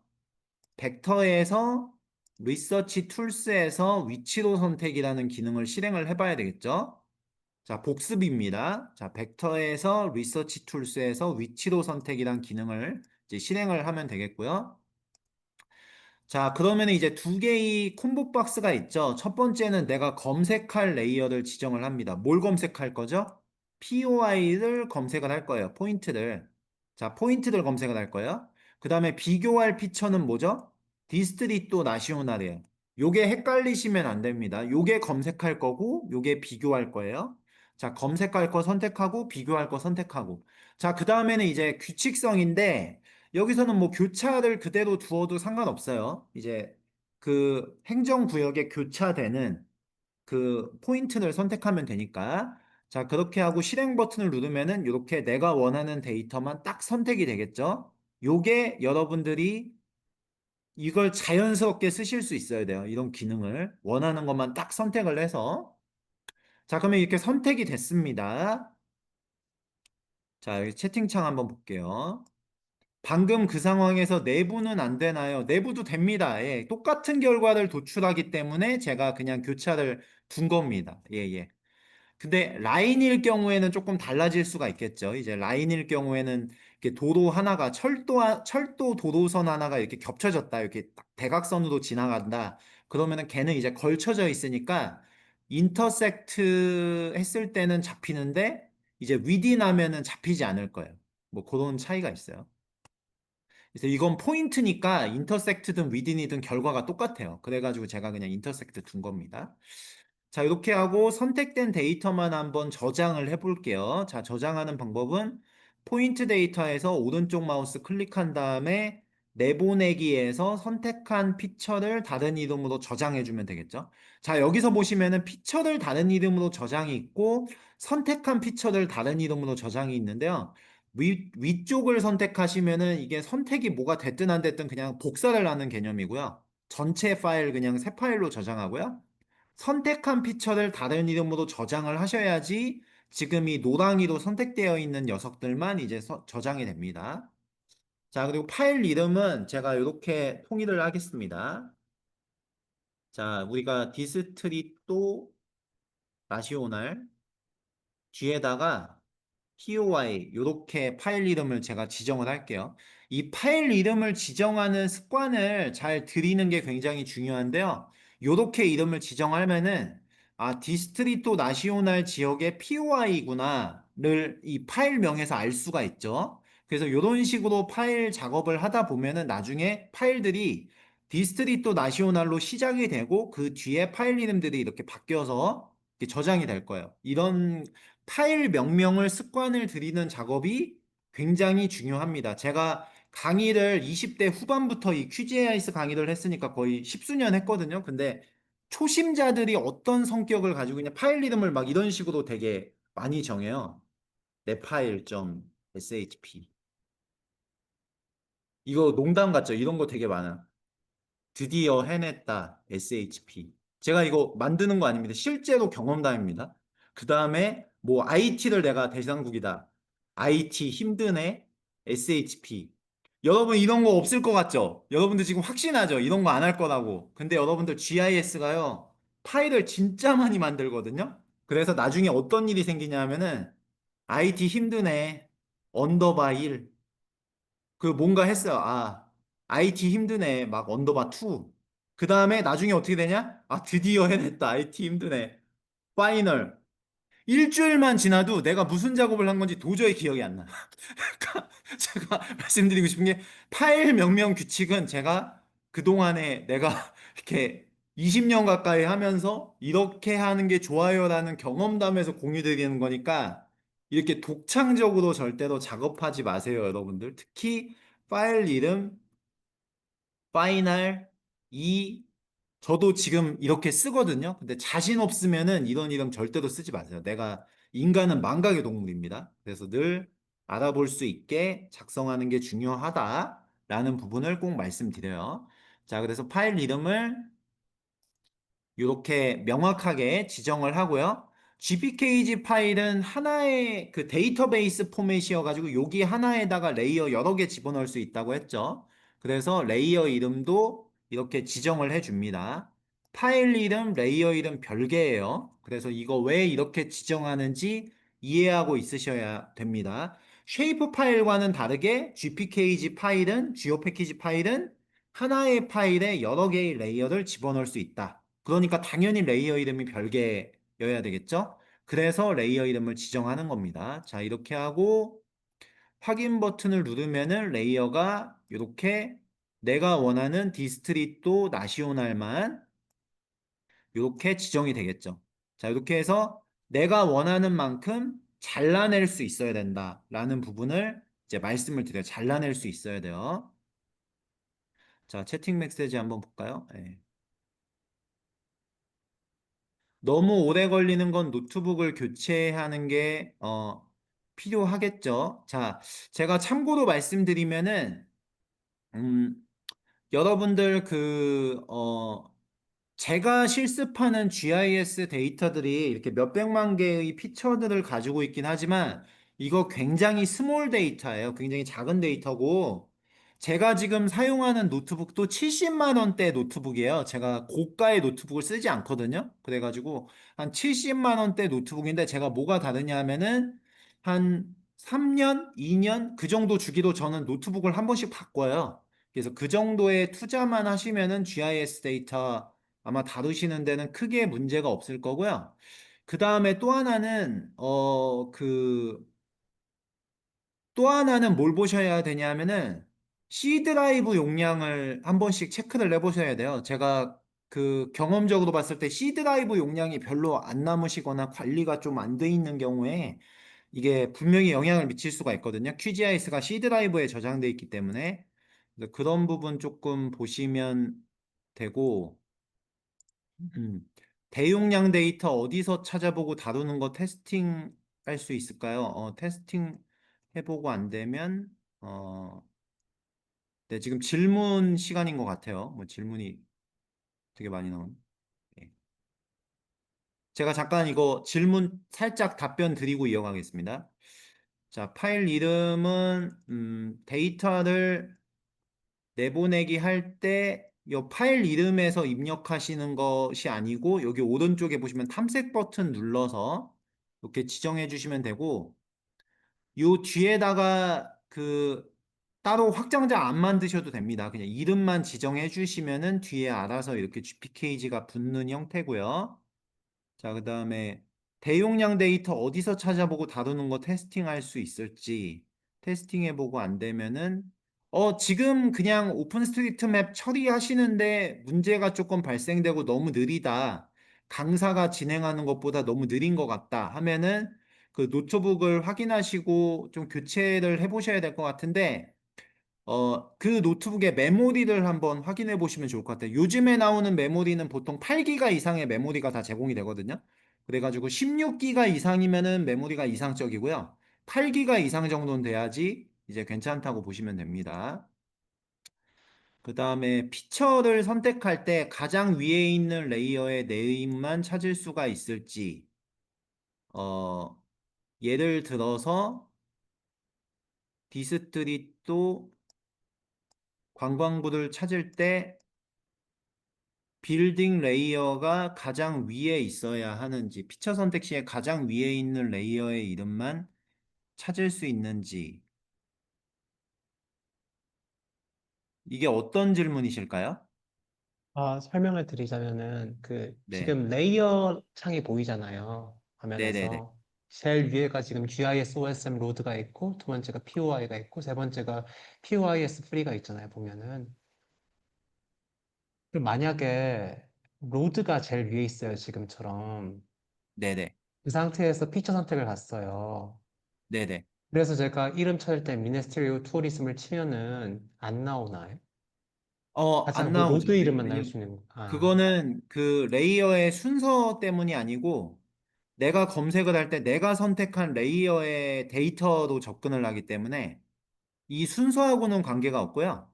S1: 벡터에서 리서치 툴스에서 위치로 선택이라는 기능을 실행을 해봐야 되겠죠? 자, 복습입니다. 자, 벡터에서 리서치 툴스에서 위치로 선택이란 기능을 이제 실행을 하면 되겠고요. 자, 그러면 이제 두 개의 콤보 박스가 있죠. 첫 번째는 내가 검색할 레이어를 지정을 합니다. 뭘 검색할 거죠? POI를 검색을 할 거예요. 포인트를. 자, 포인트를 검색을 할 거예요. 그 다음에 비교할 피처는 뭐죠? 디스트리토 나시오날이에요. 요게 헷갈리시면 안 됩니다. 요게 검색할 거고, 요게 비교할 거예요. 자, 검색할 거 선택하고, 비교할 거 선택하고. 자, 그 다음에는 이제 규칙성인데, 여기서는 뭐 교차를 그대로 두어도 상관없어요. 이제 그 행정구역에 교차되는 그 포인트를 선택하면 되니까. 자, 그렇게 하고 실행 버튼을 누르면은 이렇게 내가 원하는 데이터만 딱 선택이 되겠죠. 요게 여러분들이 이걸 자연스럽게 쓰실 수 있어야 돼요. 이런 기능을 원하는 것만 딱 선택을 해서. 자, 그러면 이렇게 선택이 됐습니다. 자, 여기 채팅창 한번 볼게요. 방금 그 상황에서 내부는 안 되나요? 내부도 됩니다. 예, 똑같은 결과를 도출하기 때문에 제가 그냥 교차를 둔 겁니다. 예, 예. 근데 라인일 경우에는 조금 달라질 수가 있겠죠. 이제 라인일 경우에는 이렇게 도로 하나가 철도 도로선 하나가 이렇게 겹쳐졌다. 이렇게 딱 대각선으로 지나간다. 그러면은 걔는 이제 걸쳐져 있으니까 인터섹트 했을 때는 잡히는데 이제 위디 나면은 잡히지 않을 거예요. 뭐 그런 차이가 있어요. 그래서 이건 포인트니까 인터섹트든 위딘이든 결과가 똑같아요. 그래가지고 제가 그냥 인터섹트 둔 겁니다. 자, 이렇게 하고 선택된 데이터만 한번 저장을 해볼게요. 자, 저장하는 방법은 포인트 데이터에서 오른쪽 마우스 클릭한 다음에 내보내기에서 선택한 피처를 다른 이름으로 저장해주면 되겠죠. 자, 여기서 보시면은 피처를 다른 이름으로 저장이 있고 선택한 피처를 다른 이름으로 저장이 있는데요. 위쪽을 선택하시면은 이게 선택이 뭐가 됐든 안 됐든 그냥 복사를 하는 개념이고요. 전체 파일 그냥 새 파일로 저장하고요. 선택한 피처를 다른 이름으로 저장을 하셔야지 지금 이 노랑이로 선택되어 있는 녀석들만 이제 저장이 됩니다. 자, 그리고 파일 이름은 제가 이렇게 통일을 하겠습니다. 자, 우리가 디스트리또 나시오날 뒤에다가 POI 이렇게 파일 이름을 제가 지정을 할게요. 이 파일 이름을 지정하는 습관을 잘 들이는 게 굉장히 중요한데요. 이렇게 이름을 지정하면은 디스트리토 나시오날 지역의 POI구나를 이 파일명에서 알 수가 있죠. 그래서 이런 식으로 파일 작업을 하다 보면은 나중에 파일들이 디스트리토 나시오날로 시작이 되고 그 뒤에 파일 이름들이 이렇게 바뀌어서 이렇게 저장이 될 거예요. 이런 파일 명명을 습관을 들이는 작업이 굉장히 중요합니다. 제가 강의를 20대 후반부터 이 QGIS 강의를 했으니까 거의 십수년 했거든요. 근데 초심자들이 어떤 성격을 가지고 있냐, 파일 이름을 막 이런 식으로 되게 많이 정해요. 내 파일.shp. 이거 농담 같죠? 이런 거 되게 많아. 드디어 해냈다. SHP. 제가 이거 만드는 거 아닙니다. 실제로 경험담입니다. 그 다음에 뭐 IT를 내가 대장국이다. IT 힘드네. SHP. 여러분 이런 거 없을 것 같죠? 여러분들 지금 확신하죠? 이런 거 안 할 거라고. 근데 여러분들 GIS가요. 파일을 진짜 많이 만들거든요. 그래서 나중에 어떤 일이 생기냐면은 IT 힘드네. 언더바 1. 그 뭔가 했어요. IT 힘드네. 막 언더바 2. 그 다음에 나중에 어떻게 되냐? 드디어 해냈다. IT 힘드네. 파이널. 일주일만 지나도 내가 무슨 작업을 한 건지 도저히 기억이 안 나. 그러니까 제가 말씀드리고 싶은 게 파일 명명 규칙은 제가 그동안에 내가 이렇게 20년 가까이 하면서 이렇게 하는 게 좋아요라는 경험담에서 공유드리는 거니까 이렇게 독창적으로 절대로 작업하지 마세요, 여러분들. 특히 파일 이름, 파이널, 저도 지금 이렇게 쓰거든요. 근데 자신 없으면은 이런 이름 절대로 쓰지 마세요. 인간은 망각의 동물입니다. 그래서 늘 알아볼 수 있게 작성하는 게 중요하다라는 부분을 꼭 말씀드려요. 자, 그래서 파일 이름을 이렇게 명확하게 지정을 하고요. GPKG 파일은 하나의 그 데이터베이스 포맷이어가지고 여기 하나에다가 레이어 여러 개 집어넣을 수 있다고 했죠. 그래서 레이어 이름도 이렇게 지정을 해줍니다. 파일 이름, 레이어 이름 별개예요. 그래서 이거 왜 이렇게 지정하는지 이해하고 있으셔야 됩니다. 쉐이프 파일과는 다르게 GPKG 파일은, 지오 패키지 파일은 하나의 파일에 여러 개의 레이어를 집어넣을 수 있다. 그러니까 당연히 레이어 이름이 별개여야 되겠죠? 그래서 레이어 이름을 지정하는 겁니다. 자, 이렇게 하고 확인 버튼을 누르면은 레이어가 이렇게 내가 원하는 디스트리또 나시오날만 이렇게 지정이 되겠죠. 자, 이렇게 해서 내가 원하는 만큼 잘라낼 수 있어야 된다라는 부분을 이제 말씀을 드려요. 잘라낼 수 있어야 돼요. 자, 채팅 메시지 한번 볼까요? 네. 너무 오래 걸리는 건 노트북을 교체하는 게 필요하겠죠. 자, 제가 참고로 말씀드리면은 음, 여러분들 제가 실습하는 GIS 데이터들이 이렇게 몇백만 개의 피처들을 가지고 있긴 하지만 이거 굉장히 스몰 데이터예요. 굉장히 작은 데이터고 제가 지금 사용하는 노트북도 70만 원대 노트북이에요. 제가 고가의 노트북을 쓰지 않거든요. 그래가지고 한 70만 원대 노트북인데 제가 뭐가 다르냐 하면은 한 3년, 2년 그 정도 주기로 저는 노트북을 한 번씩 바꿔요. 그래서 그 정도의 투자만 하시면은 GIS 데이터 아마 다루시는 데는 크게 문제가 없을 거고요. 그 다음에 또 하나는 뭘 보셔야 되냐면은 C 드라이브 용량을 한 번씩 체크를 해보셔야 돼요. 제가 그 경험적으로 봤을 때 C 드라이브 용량이 별로 안 남으시거나 관리가 좀 안 돼 있는 경우에 이게 분명히 영향을 미칠 수가 있거든요. QGIS가 C 드라이브에 저장돼 있기 때문에 그래서 그런 부분 조금 보시면 되고 음, 대용량 데이터 어디서 찾아보고 다루는 거 테스팅 할 수 있을까요? 테스팅 해보고 안 되면, 네, 지금 질문 시간인 것 같아요. 뭐 질문이 되게 많이 나오네. 예. 제가 잠깐 이거 질문 살짝 답변 드리고 이어가겠습니다. 자, 파일 이름은, 데이터를 내보내기 할 때, 이 파일 이름에서 입력하시는 것이 아니고, 여기 오른쪽에 보시면 탐색 버튼 눌러서 이렇게 지정해 주시면 되고, 요 뒤에다가 따로 확장자 안 만드셔도 됩니다. 그냥 이름만 지정해 주시면은 뒤에 알아서 이렇게 GPKG가 붙는 형태고요. 자, 그 다음에 대용량 데이터 어디서 찾아보고 다루는 거 테스팅할 수 있을지 테스팅해보고 안 되면은 지금 그냥 오픈스트리트맵 처리하시는데 문제가 조금 발생되고 너무 느리다. 강사가 진행하는 것보다 너무 느린 것 같다 하면은 그 노트북을 확인하시고 좀 교체를 해보셔야 될 것 같은데 그 노트북의 메모리를 한번 확인해 보시면 좋을 것 같아요. 요즘에 나오는 메모리는 보통 8기가 이상의 메모리가 다 제공이 되거든요. 그래가지고 16기가 이상이면은 메모리가 이상적이고요. 8기가 이상 정도는 돼야지 이제 괜찮다고 보시면 됩니다. 그 다음에 피처를 선택할 때 가장 위에 있는 레이어의 네임만 찾을 수가 있을지, 어, 예를 들어서 디스트리또 관광부를 찾을 때 빌딩 레이어가 가장 위에 있어야 하는지, 피처 선택 시에 가장 위에 있는 레이어의 이름만 찾을 수 있는지, 이게 어떤 질문이실까요?
S2: 설명을 드리자면은
S1: 네,
S2: 지금 레이어 창이 보이잖아요.
S1: 네네네.
S2: 화면에서. 제일 위에가 지금 GIS OSM 로드가 있고, 두 번째가 POI가 있고, 세 번째가 POIS 프리가 있잖아요, 보면은. 만약에 로드가 제일 위에 있어요, 지금처럼.
S1: 네네.
S2: 그 상태에서 피처 선택을 갔어요.
S1: 네네.
S2: 그래서 제가 이름 찾을 때 미네스트리오 투어리즘을 치면은 안 나오나요?
S1: 안
S2: 가장 그
S1: 나오죠.
S2: 로드 이름만 나올
S1: 왜냐면
S2: 수 있는 거.
S1: 그거는 그 레이어의 순서 때문이 아니고 내가 검색을 할 때 내가 선택한 레이어의 데이터로 접근을 하기 때문에 이 순서하고는 관계가 없고요.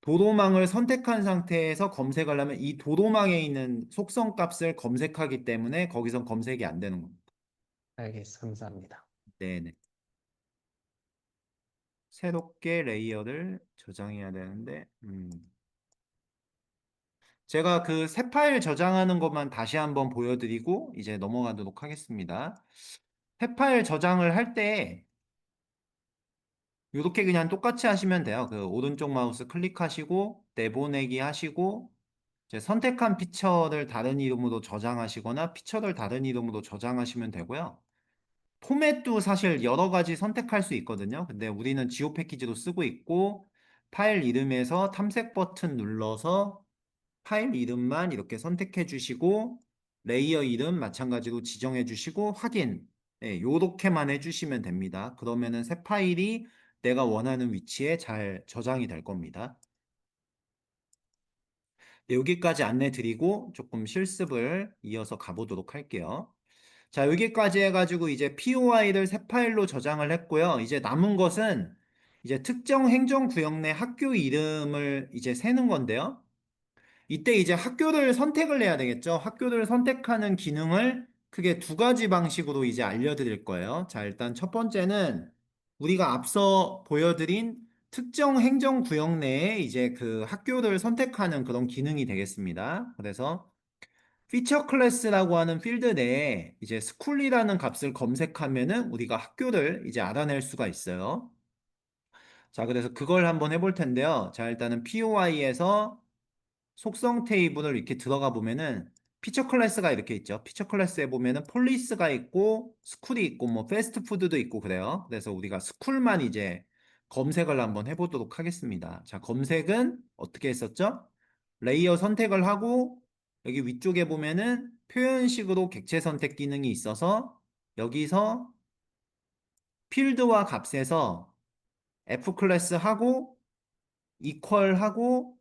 S1: 도도망을 선택한 상태에서 검색을 하면 이 도도망에 있는 속성 값을 검색하기 때문에 거기선 검색이 안 되는 겁니다.
S2: 알겠어. 감사합니다.
S1: 네네. 새롭게 레이어를 저장해야 되는데, 제가 그 새 파일 저장하는 것만 다시 한번 보여드리고 이제 넘어가도록 하겠습니다. 새 파일 저장을 할 때, 이렇게 그냥 똑같이 하시면 돼요. 그 오른쪽 마우스 클릭하시고, 내보내기 하시고, 이제 선택한 피처를 다른 이름으로 저장하시거나 피처를 다른 이름으로 저장하시면 되고요. 포맷도 사실 여러 가지 선택할 수 있거든요. 근데 우리는 지오 패키지도 쓰고 있고 파일 이름에서 탐색 버튼 눌러서 파일 이름만 이렇게 선택해 주시고 레이어 이름 마찬가지로 지정해 주시고 확인. 네, 요렇게만 해주시면 됩니다. 그러면은 새 파일이 내가 원하는 위치에 잘 저장이 될 겁니다. 네, 여기까지 안내 드리고 조금 실습을 이어서 가보도록 할게요. 자, 여기까지 해가지고 이제 POI를 새 파일로 저장을 했고요. 이제 남은 것은 이제 특정 행정구역 내 학교 이름을 이제 세는 건데요. 이때 이제 학교를 선택을 해야 되겠죠. 학교를 선택하는 기능을 크게 두 가지 방식으로 이제 알려드릴 거예요. 자, 일단 첫 번째는 우리가 앞서 보여드린 특정 행정구역 내에 이제 그 학교를 선택하는 그런 기능이 되겠습니다. 그래서 피처 클래스라고 하는 필드 내에 이제 스쿨이라는 값을 검색하면은 우리가 학교를 이제 알아낼 수가 있어요. 자, 그래서 그걸 한번 해볼 텐데요. 자, 일단은 POI에서 속성 테이블을 이렇게 들어가 보면은 피처 클래스가 이렇게 있죠. 피처 클래스에 보면은 폴리스가 있고 스쿨이 있고 뭐 패스트푸드도 있고 그래요. 그래서 우리가 스쿨만 이제 검색을 한번 해보도록 하겠습니다. 자, 검색은 어떻게 했었죠? 레이어 선택을 하고 여기 위쪽에 보면은 표현식으로 객체 선택 기능이 있어서 여기서 필드와 값에서 F 클래스 하고 이퀄 하고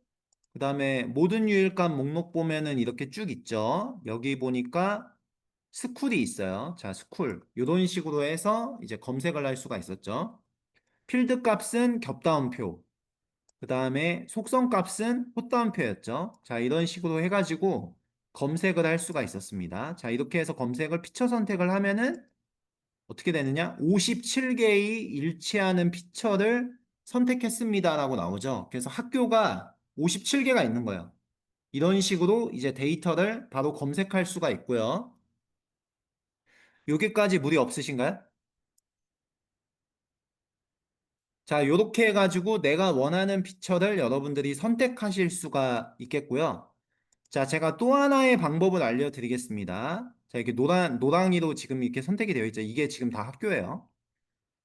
S1: 그 다음에 모든 유일값 목록 보면은 이렇게 쭉 있죠. 여기 보니까 스쿨이 있어요. 자, 스쿨. 이런 식으로 해서 이제 검색을 할 수가 있었죠. 필드 값은 겹다운표, 그 다음에 속성 값은 폿다운표였죠. 자, 이런 식으로 해가지고 검색을 할 수가 있었습니다. 자, 이렇게 해서 검색을 피처 선택을 하면은 어떻게 되느냐? 57개의 일치하는 피처를 선택했습니다라고 나오죠. 그래서 학교가 57개가 있는 거예요. 이런 식으로 이제 데이터를 바로 검색할 수가 있고요. 여기까지 무리 없으신가요? 자, 요렇게 해가지고 내가 원하는 피처를 여러분들이 선택하실 수가 있겠고요. 자, 제가 또 하나의 방법을 알려드리겠습니다. 자, 이렇게 노랑이로 지금 이렇게 선택이 되어 있죠. 이게 지금 다 학교예요.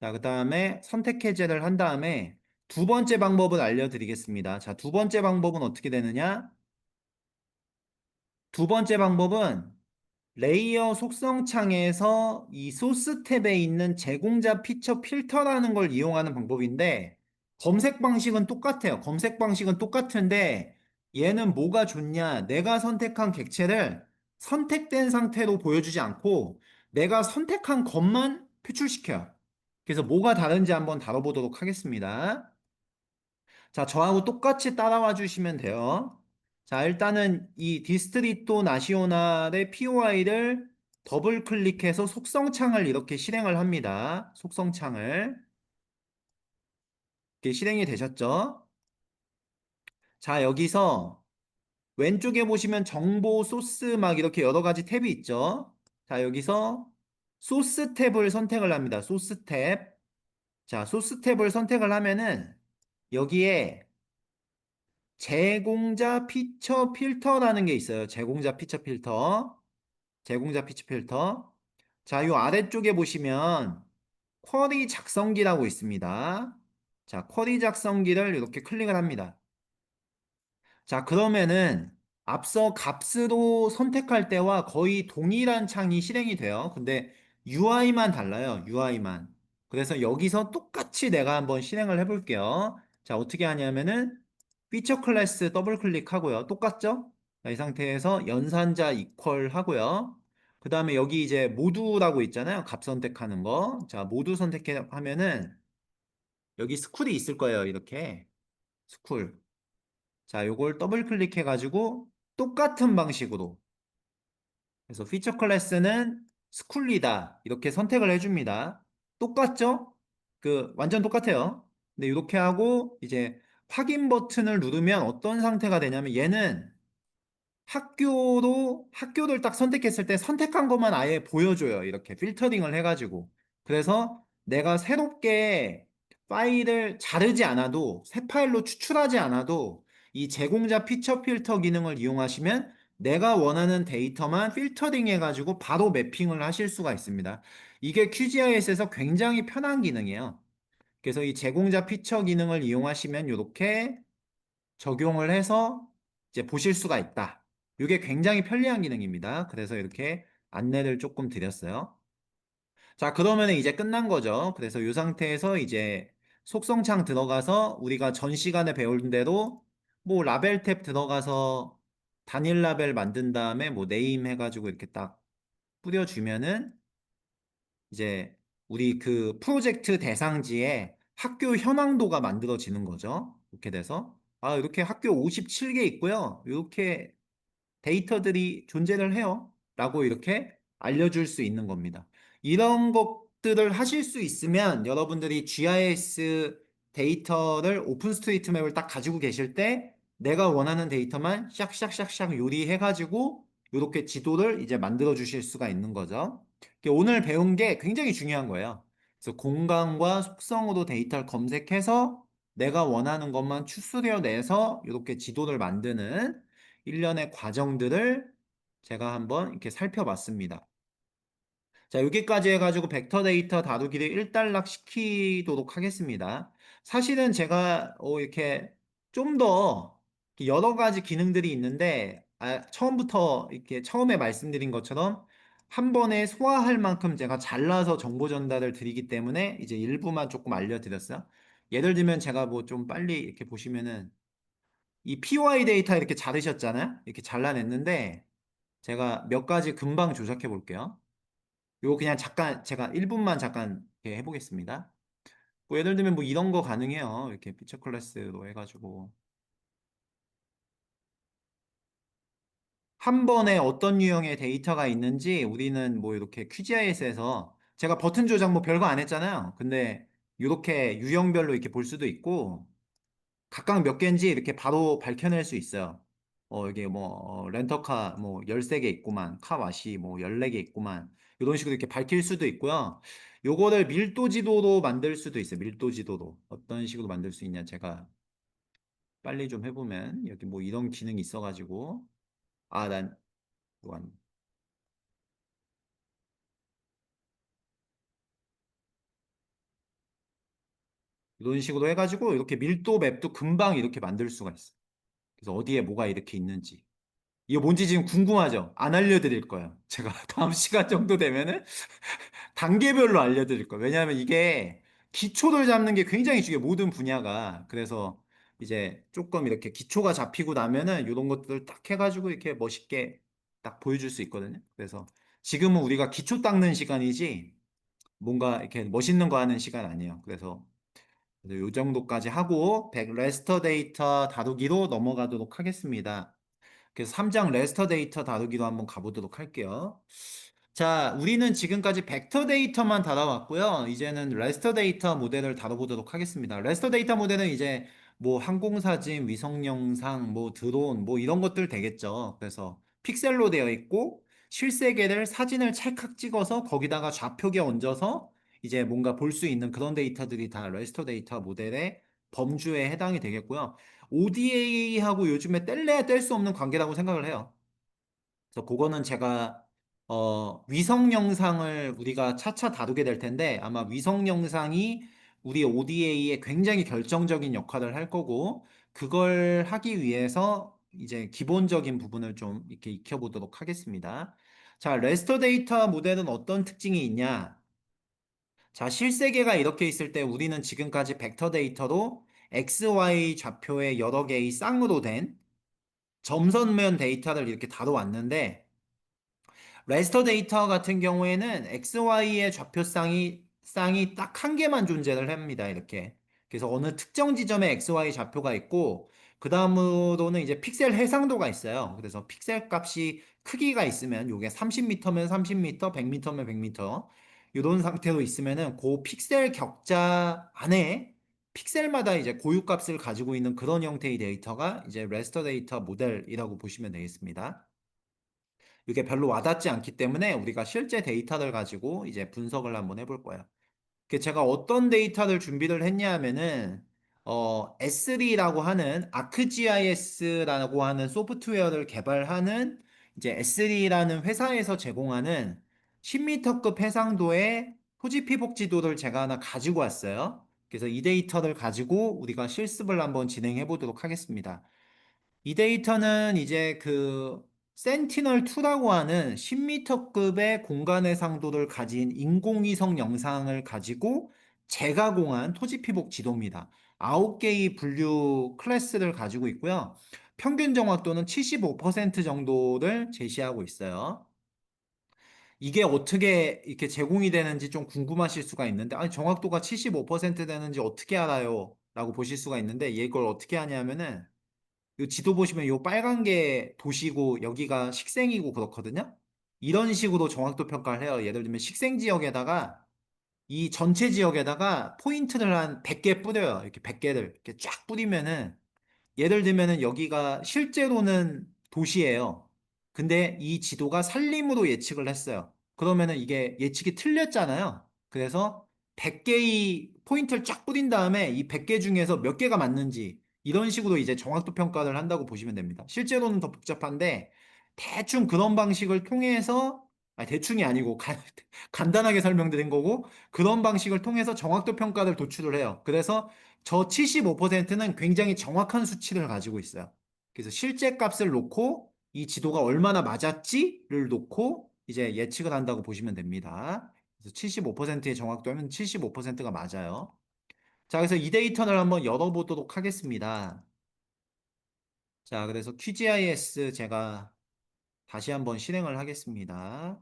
S1: 자, 그 다음에 선택 해제를 한 다음에 두 번째 방법을 알려드리겠습니다. 자, 두 번째 방법은 어떻게 되느냐? 두 번째 방법은 레이어 속성 창에서 이 소스 탭에 있는 제공자 피처 필터라는 걸 이용하는 방법인데 검색 방식은 똑같아요. 검색 방식은 똑같은데 얘는 뭐가 좋냐? 내가 선택한 객체를 선택된 상태로 보여주지 않고 내가 선택한 것만 표출시켜요. 그래서 뭐가 다른지 한번 다뤄보도록 하겠습니다. 자, 저하고 똑같이 따라와 주시면 돼요. 자, 일단은 이 디스트리토 나시오날의 POI를 더블 클릭해서 속성창을 이렇게 실행을 합니다. 속성창을. 이렇게 실행이 되셨죠? 자, 여기서 왼쪽에 보시면 정보, 소스 막 이렇게 여러 가지 탭이 있죠? 자, 여기서 소스 탭을 선택을 합니다. 소스 탭. 자, 소스 탭을 선택을 하면은 여기에 제공자 피처 필터라는 게 있어요. 제공자 피처 필터. 제공자 피처 필터. 자, 요 아래쪽에 보시면 쿼리 작성기라고 있습니다. 자, 쿼리 작성기를 이렇게 클릭을 합니다. 자, 그러면은 앞서 값으로 선택할 때와 거의 동일한 창이 실행이 돼요. 근데 UI만 달라요. UI만. 그래서 여기서 똑같이 내가 한번 실행을 해볼게요. 자, 어떻게 하냐면은 피처 클래스 더블 클릭하고요. 똑같죠? 자, 이 상태에서 연산자 이퀄 하고요. 그 다음에 여기 이제 모두라고 있잖아요. 값 선택하는 거. 자, 모두 선택하면은 여기 스쿨이 있을 거예요. 이렇게. 스쿨. 자, 요걸 더블 클릭해가지고 똑같은 방식으로 그래서 피처 클래스는 스쿨리다 이렇게 선택을 해줍니다. 똑같죠? 완전 똑같아요. 근데 이렇게 하고 이제 확인 버튼을 누르면 어떤 상태가 되냐면 얘는 학교를 딱 선택했을 때 선택한 것만 아예 보여줘요. 이렇게 필터링을 해가지고. 그래서 내가 새롭게 파일을 자르지 않아도, 새 파일로 추출하지 않아도 이 제공자 피처 필터 기능을 이용하시면 내가 원하는 데이터만 필터링 해가지고 바로 매핑을 하실 수가 있습니다. 이게 QGIS에서 굉장히 편한 기능이에요. 그래서 이 제공자 피처 기능을 이용하시면 이렇게 적용을 해서 이제 보실 수가 있다. 이게 굉장히 편리한 기능입니다. 그래서 이렇게 안내를 조금 드렸어요. 자, 그러면 이제 끝난 거죠. 그래서 이 상태에서 이제 속성창 들어가서 우리가 전 시간에 배운 대로 뭐 라벨 탭 들어가서 단일 라벨 만든 다음에 뭐 네임 해가지고 이렇게 딱 뿌려주면은 이제 우리 그 프로젝트 대상지에 학교 현황도가 만들어지는 거죠. 이렇게 돼서 이렇게 학교 57개 있고요. 이렇게 데이터들이 존재를 해요. 라고 이렇게 알려줄 수 있는 겁니다. 이런 것들을 하실 수 있으면 여러분들이 GIS 데이터를 오픈스트리트맵을 딱 가지고 계실 때 내가 원하는 데이터만 샥샥샥샥 요리해가지고 이렇게 지도를 이제 만들어 주실 수가 있는 거죠. 오늘 배운 게 굉장히 중요한 거예요. 그래서 공간과 속성으로 데이터를 검색해서 내가 원하는 것만 추스려내서 이렇게 지도를 만드는 일련의 과정들을 제가 한번 이렇게 살펴봤습니다. 자, 여기까지 해가지고 벡터 데이터 다루기를 일단락 시키도록 하겠습니다. 사실은 제가 이렇게 좀 더 여러 가지 기능들이 있는데 처음부터 이렇게 처음에 말씀드린 것처럼 한 번에 소화할 만큼 제가 잘라서 정보 전달을 드리기 때문에 이제 일부만 조금 알려드렸어요. 예를 들면 제가 뭐 좀 빨리 이렇게 보시면은 이 POI 데이터 이렇게 자르셨잖아요. 이렇게 잘라냈는데 제가 몇 가지 금방 조작해 볼게요. 요거 그냥 잠깐 제가 1분만 잠깐 이렇게 해보겠습니다. 뭐 예를 들면 뭐 이런 거 가능해요. 이렇게 피처 클래스로 해가지고. 한 번에 어떤 유형의 데이터가 있는지 우리는 뭐 이렇게 QGIS에서 제가 버튼 조작 뭐 별거 안 했잖아요. 근데 이렇게 유형별로 이렇게 볼 수도 있고 각각 몇 개인지 이렇게 바로 밝혀낼 수 있어요. 이게 뭐 렌터카 뭐 13개 있구만. 카와시 뭐 14개 있구만. 이런 식으로 이렇게 밝힐 수도 있고요. 요거를 밀도 지도로 만들 수도 있어요. 밀도 지도로. 어떤 식으로 만들 수 있냐 제가 빨리 좀 해보면 여기 뭐 이런 기능이 있어가지고 난 또한 이런 식으로 해가지고 이렇게 밀도 맵도 금방 이렇게 만들 수가 있어. 그래서 어디에 뭐가 이렇게 있는지. 이거 뭔지 지금 궁금하죠? 안 알려드릴 거예요. 제가 다음 시간 정도 되면은 단계별로 알려드릴 거예요. 왜냐하면 이게 기초를 잡는 게 굉장히 중요해요. 모든 분야가. 그래서 이제 조금 이렇게 기초가 잡히고 나면은 이런 것들을 딱 해가지고 이렇게 멋있게 딱 보여줄 수 있거든요. 그래서 지금은 우리가 기초 닦는 시간이지 뭔가 이렇게 멋있는 거 하는 시간 아니에요. 그래서 이 정도까지 하고 100 레스터 데이터 다루기로 넘어가도록 하겠습니다. 그래서 3장 레스터 데이터 다루기로 한번 가보도록 할게요. 자, 우리는 지금까지 벡터 데이터만 다뤄왔고요. 이제는 레스터 데이터 모델을 다뤄보도록 하겠습니다. 레스터 데이터 모델은 이제 뭐 항공사진, 위성 영상, 뭐 드론, 뭐 이런 것들 되겠죠. 그래서 픽셀로 되어 있고 실세계를 사진을 찰칵 찍어서 거기다가 좌표계 얹어서 이제 뭔가 볼 수 있는 그런 데이터들이 다 레스터 데이터 모델의 범주에 해당이 되겠고요. ODA하고 요즘에 뗄래야 뗄 수 없는 관계라고 생각을 해요. 그래서 그거는 제가 위성 영상을 우리가 차차 다루게 될 텐데 아마 위성 영상이 우리 ODA에 굉장히 결정적인 역할을 할 거고 그걸 하기 위해서 이제 기본적인 부분을 좀 이렇게 익혀보도록 하겠습니다. 자, 레스터 데이터 모델은 어떤 특징이 있냐? 자, 실세계가 이렇게 있을 때 우리는 지금까지 벡터 데이터로 XY 좌표의 여러 개의 쌍으로 된 점선면 데이터를 이렇게 다뤄왔는데 레스터 데이터 같은 경우에는 XY의 좌표쌍이 딱 한 개만 존재를 합니다. 이렇게. 그래서 어느 특정 지점에 XY 좌표가 있고, 그 다음으로는 이제 픽셀 해상도가 있어요. 그래서 픽셀 값이 크기가 있으면, 요게 30m면 30m, 100m면 100m, 이런 상태로 있으면은 그 픽셀 격자 안에 픽셀마다 이제 고유 값을 가지고 있는 그런 형태의 데이터가 이제 레스터 데이터 모델이라고 보시면 되겠습니다. 이게 별로 와닿지 않기 때문에 우리가 실제 데이터를 가지고 이제 분석을 한번 해볼 거예요. 제가 어떤 데이터를 준비를 했냐 하면은 S3라고 하는 ArcGIS라고 하는 소프트웨어를 개발하는 이제 S3라는 회사에서 제공하는 10m급 해상도의 토지 피복 지도를 제가 하나 가지고 왔어요. 그래서 이 데이터를 가지고 우리가 실습을 한번 진행해 보도록 하겠습니다. 이 데이터는 이제 그 센티널2라고 하는 10m급의 공간 해상도를 가진 인공위성 영상을 가지고 재가공한 토지피복 지도입니다. 9개의 분류 클래스를 가지고 있고요. 평균 정확도는 75% 정도를 제시하고 있어요. 이게 어떻게 이렇게 제공이 되는지 좀 궁금하실 수가 있는데, 아니, 정확도가 75% 되는지 어떻게 알아요? 라고 보실 수가 있는데, 이걸 어떻게 하냐면은, 이 지도 보시면 요 빨간 게 도시고 여기가 식생이고 그렇거든요. 이런 식으로 정확도 평가를 해요. 예를 들면 식생 지역에다가 이 전체 지역에다가 포인트를 한 100개 뿌려요. 이렇게 100개를 이렇게 쫙 뿌리면은 예를 들면은 여기가 실제로는 도시예요. 근데 이 지도가 산림으로 예측을 했어요. 그러면은 이게 예측이 틀렸잖아요. 그래서 100개의 포인트를 쫙 뿌린 다음에 이 100개 중에서 몇 개가 맞는지 이런 식으로 이제 정확도 평가를 한다고 보시면 됩니다. 실제로는 더 복잡한데 대충 그런 방식을 통해서 대충이 아니고 간단하게 설명드린 거고 그런 방식을 통해서 정확도 평가를 도출을 해요. 그래서 저 75%는 굉장히 정확한 수치를 가지고 있어요. 그래서 실제 값을 놓고 이 지도가 얼마나 맞았지를 놓고 이제 예측을 한다고 보시면 됩니다. 그래서 75%의 정확도면 75%가 맞아요. 자, 그래서 이 데이터를 한번 열어보도록 하겠습니다. 자, 그래서 QGIS 제가 다시 한번 실행을 하겠습니다.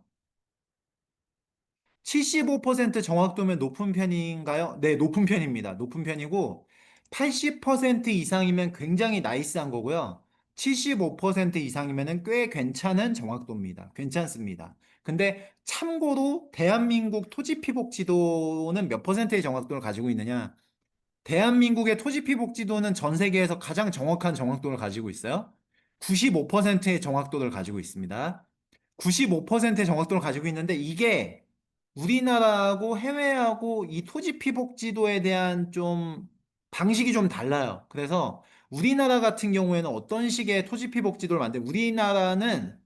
S1: 75% 정확도면 높은 편인가요? 네, 높은 편입니다. 높은 편이고, 80% 이상이면 굉장히 나이스한 거고요. 75% 이상이면 꽤 괜찮은 정확도입니다. 괜찮습니다. 근데 참고로 대한민국 토지피복지도는 몇 퍼센트의 정확도를 가지고 있느냐? 대한민국의 토지피복지도는 전 세계에서 가장 정확한 정확도를 가지고 있어요. 95%의 정확도를 가지고 있습니다. 95%의 정확도를 가지고 있는데 이게 우리나라하고 해외하고 이 토지피복지도에 대한 좀 방식이 좀 달라요. 그래서 우리나라 같은 경우에는 어떤 식의 토지피복지도를 우리나라는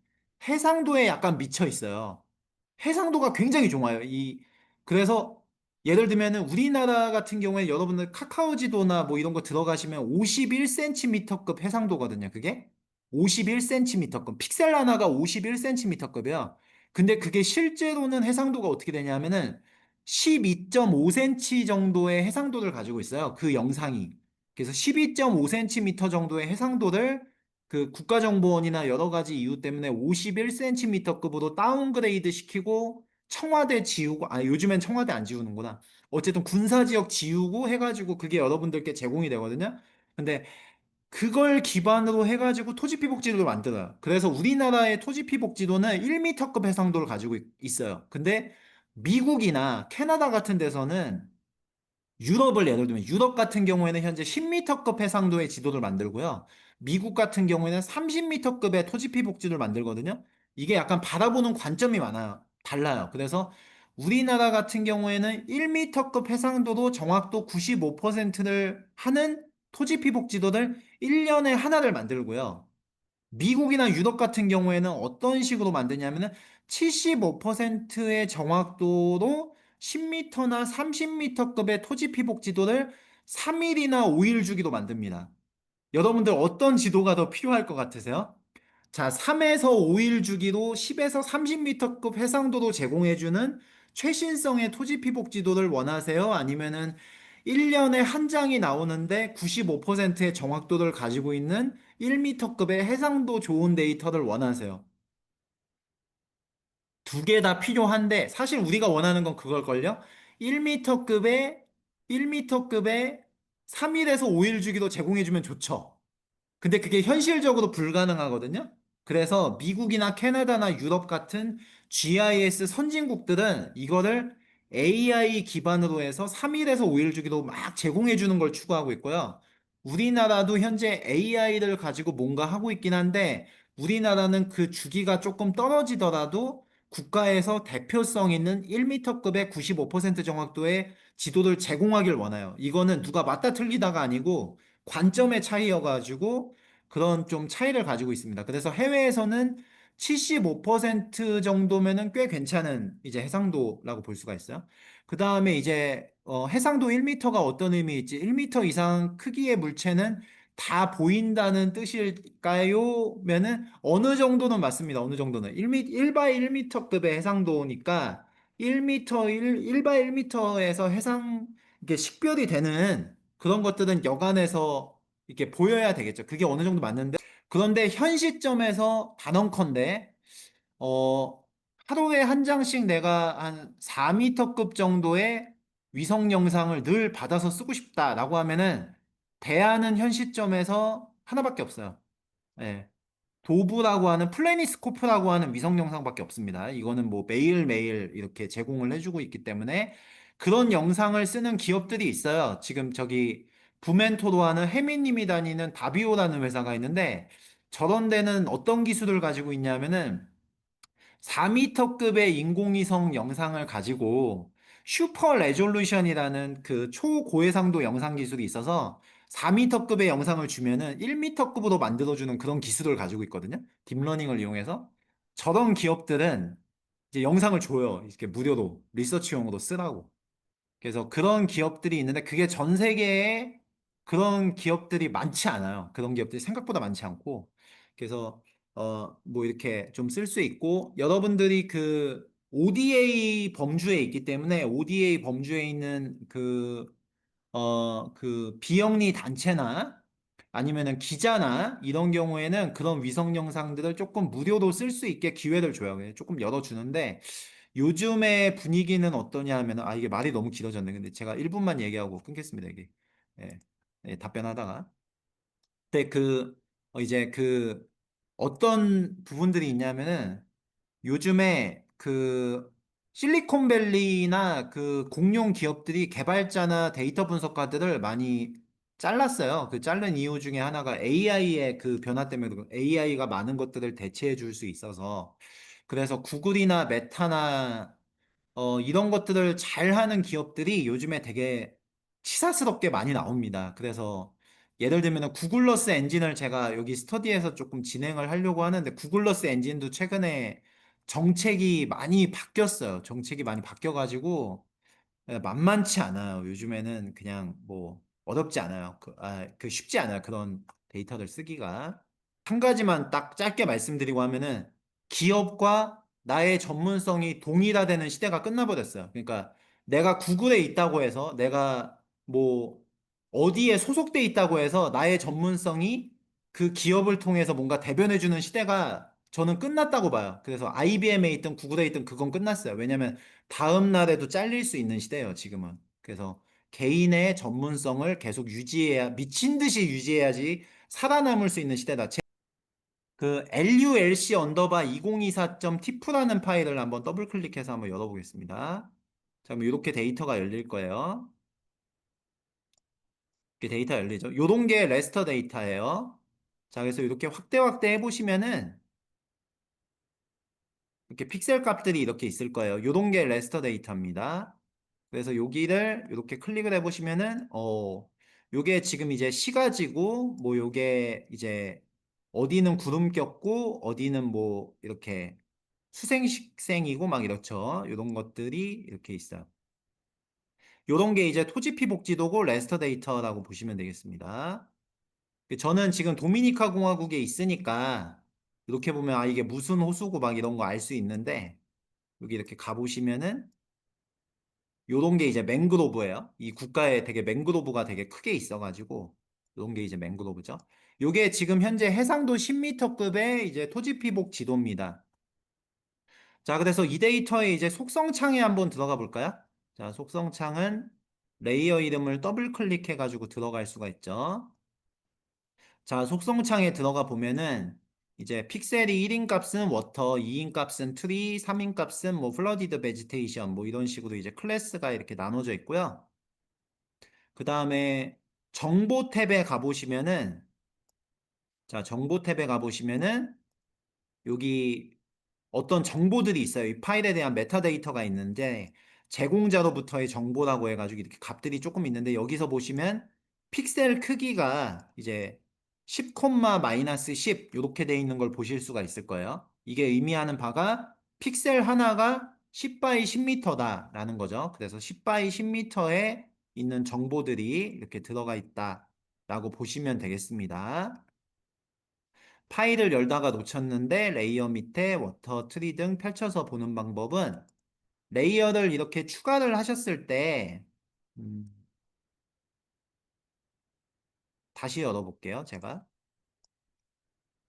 S1: 해상도에 약간 미쳐 있어요. 해상도가 굉장히 좋아요. 그래서 예를 들면은 우리나라 같은 경우에 여러분들 카카오 지도나 뭐 이런 거 들어가시면 51cm급 해상도거든요. 그게 51cm급. 픽셀 하나가 51cm급이야. 근데 그게 실제로는 해상도가 어떻게 되냐면은 12.5cm 정도의 해상도를 가지고 있어요. 그 영상이. 그래서 12.5cm 정도의 해상도를 그 국가정보원이나 여러 가지 이유 때문에 51cm급으로 다운그레이드 시키고 청와대 지우고, 요즘엔 청와대 안 지우는구나. 어쨌든 군사지역 지우고 해가지고 그게 여러분들께 제공이 되거든요. 근데 그걸 기반으로 해가지고 토지피복지도를 만들어요. 그래서 우리나라의 토지피복지도는 1m급 해상도를 가지고 있어요. 근데 미국이나 캐나다 같은 데서는 유럽을 예를 들면 유럽 같은 경우에는 현재 10m급 해상도의 지도를 만들고요. 미국 같은 경우에는 30m급의 토지피 복지를 만들거든요. 이게 약간 바라보는 관점이 많아요. 달라요. 그래서 우리나라 같은 경우에는 1m급 해상도도 정확도 95%를 하는 토지피 복지도를 1년에 하나를 만들고요. 미국이나 유럽 같은 경우에는 어떤 식으로 만드냐면은 75%의 정확도로 10m나 30m급의 토지 피복 지도를 3일이나 5일 주기로 만듭니다. 여러분들 어떤 지도가 더 필요할 것 같으세요? 자, 3에서 5일 주기로 10에서 30m급 해상도도 제공해주는 최신성의 토지 피복 지도를 원하세요? 아니면은 1년에 한 장이 나오는데 95%의 정확도를 가지고 있는 1m급의 해상도 좋은 데이터를 원하세요? 두 개 다 필요한데 사실 우리가 원하는 건 그걸걸요? 1m급의 1m급의 3일에서 5일 주기도 제공해주면 좋죠. 근데 그게 현실적으로 불가능하거든요. 그래서 미국이나 캐나다나 유럽 같은 GIS 선진국들은 이거를 AI 기반으로 해서 3일에서 5일 주기로 막 제공해 주는 걸 추구하고 있고요. 우리나라도 현재 AI를 가지고 뭔가 하고 있긴 한데 우리나라는 그 주기가 조금 떨어지더라도 국가에서 대표성 있는 1m급의 95% 정확도의 지도를 제공하길 원해요. 이거는 누가 맞다 틀리다가 아니고 관점의 차이여가지고 그런 좀 차이를 가지고 있습니다. 그래서 해외에서는 75% 정도면은 꽤 괜찮은 이제 해상도라고 볼 수가 있어요. 그 다음에 이제 해상도 1m가 어떤 의미일지 1m 이상 크기의 물체는 다 보인다는 뜻일까요? 면은 어느 정도는 맞습니다. 어느 정도는 1바이 1m급의 해상도니까 1m 1바이 1m에서 이게 식별이 되는 그런 것들은 여간에서 이렇게 보여야 되겠죠. 그게 어느 정도 맞는데 그런데 현 시점에서 단언컨대 어 하루에 한 장씩 내가 한 4m급 정도의 위성 영상을 늘 받아서 쓰고 싶다라고 하면은 대안은 현 시점에서 하나밖에 없어요. 예. 도브라고 하는 플래니스코프라고 하는 위성 영상밖에 없습니다. 이거는 뭐 매일매일 이렇게 제공을 해주고 있기 때문에 그런 영상을 쓰는 기업들이 있어요. 지금 저기 부멘토로 하는 혜미님이 다니는 다비오라는 회사가 있는데 저런 데는 어떤 기술을 가지고 있냐면은 4m급의 인공위성 영상을 가지고 슈퍼 레졸루션이라는 그 초고해상도 영상 기술이 있어서 4m급의 영상을 주면은 1m급으로 만들어주는 그런 기술을 가지고 있거든요. 딥러닝을 이용해서. 저런 기업들은 이제 영상을 줘요. 이렇게 무료로 리서치용으로 쓰라고. 그래서 그런 기업들이 있는데 그게 전 세계에 그런 기업들이 많지 않아요. 그런 기업들이 생각보다 많지 않고. 그래서 뭐 이렇게 좀 쓸 수 있고 여러분들이 그 ODA 범주에 있기 때문에 ODA 범주에 있는 그 비영리 단체나 아니면은 기자나 이런 경우에는 그런 위성 영상들을 조금 무료로 쓸 수 있게 기회를 줘요. 조금 열어주는데 요즘의 분위기는 어떠냐 하면, 이게 말이 너무 길어졌네. 근데 제가 1분만 얘기하고 끊겠습니다, 이게. 예, 답변하다가. 근데 이제 어떤 부분들이 있냐면은, 요즘에 실리콘밸리나 공룡 기업들이 개발자나 데이터 분석가들을 많이 잘랐어요. 그 자른 이유 중에 하나가 AI의 그 변화 때문에 AI가 많은 것들을 대체해 줄 수 있어서 그래서 구글이나 메타나 이런 것들을 잘하는 기업들이 요즘에 되게 치사스럽게 많이 나옵니다. 그래서 예를 들면 구글러스 엔진을 제가 여기 스터디에서 조금 진행을 하려고 하는데 구글러스 엔진도 최근에 정책이 많이 바뀌었어요. 정책이 많이 바뀌어가지고 만만치 않아요. 요즘에는 그냥 뭐 어렵지 않아요. 쉽지 않아요. 그런 데이터를 쓰기가. 한 가지만 딱 짧게 말씀드리고 하면은 기업과 나의 전문성이 동일화되는 시대가 끝나버렸어요. 그러니까 내가 구글에 있다고 해서 내가 뭐 어디에 소속돼 있다고 해서 나의 전문성이 그 기업을 통해서 뭔가 대변해주는 시대가 저는 끝났다고 봐요. 그래서 IBM에 있든 구글에 있든 그건 끝났어요. 왜냐면 다음 날에도 잘릴 수 있는 시대예요, 지금은. 그래서 개인의 전문성을 계속 유지해야, 미친 듯이 유지해야지 살아남을 수 있는 시대다. lulc 언더바 2024.t프라는 파일을 한번 더블 클릭해서 한번 열어보겠습니다. 자, 그럼 이렇게 데이터가 열릴 거예요. 이렇게 데이터 열리죠. 요런 게 레스터 데이터예요. 자, 그래서 이렇게 확대 해보시면은 이렇게 픽셀 값들이 이렇게 있을 거예요. 요런 게 레스터 데이터입니다. 그래서 여기를 이렇게 클릭을 해보시면은, 요게 지금 이제 시가지고, 뭐 요게 이제 어디는 구름 꼈고, 어디는 뭐 이렇게 수생식생이고 막 이렇죠. 요런 것들이 이렇게 있어요. 요런 게 이제 토지피 복지도고 레스터 데이터라고 보시면 되겠습니다. 저는 지금 도미니카 공화국에 있으니까 이렇게 보면 이게 무슨 호수고 막 이런 거 알 수 있는데 여기 이렇게 가보시면은 요런 게 이제 맹그로브예요. 이 국가에 되게 맹그로브가 되게 크게 있어가지고 요런 게 이제 맹그로브죠. 요게 지금 현재 해상도 10m급의 이제 토지피복 지도입니다. 자, 그래서 이 데이터에 이제 속성창에 한번 들어가 볼까요? 자, 속성창은 레이어 이름을 더블 클릭해가지고 들어갈 수가 있죠. 자, 속성창에 들어가 보면은 이제 픽셀이 1인 값은 워터, 2인 값은 트리, 3인 값은 뭐 플러디드 베지테이션 뭐 이런 식으로 이제 클래스가 이렇게 나눠져 있고요. 그 다음에 정보 탭에 가보시면은 자, 정보 탭에 가보시면은 여기 어떤 정보들이 있어요. 이 파일에 대한 메타데이터가 있는데 제공자로부터의 정보라고 해가지고 이렇게 값들이 조금 있는데 여기서 보시면 픽셀 크기가 이제 10, 마이너스 10 이렇게 돼 있는 걸 보실 수가 있을 거예요. 이게 의미하는 바가 픽셀 하나가 10 바이 10m다라는 거죠. 그래서 10 바이 10m에 있는 정보들이 이렇게 들어가 있다라고 보시면 되겠습니다. 파일을 열다가 놓쳤는데 레이어 밑에 워터, 트리 등 펼쳐서 보는 방법은 레이어를 이렇게 추가를 하셨을 때 음, 다시 열어볼게요. 제가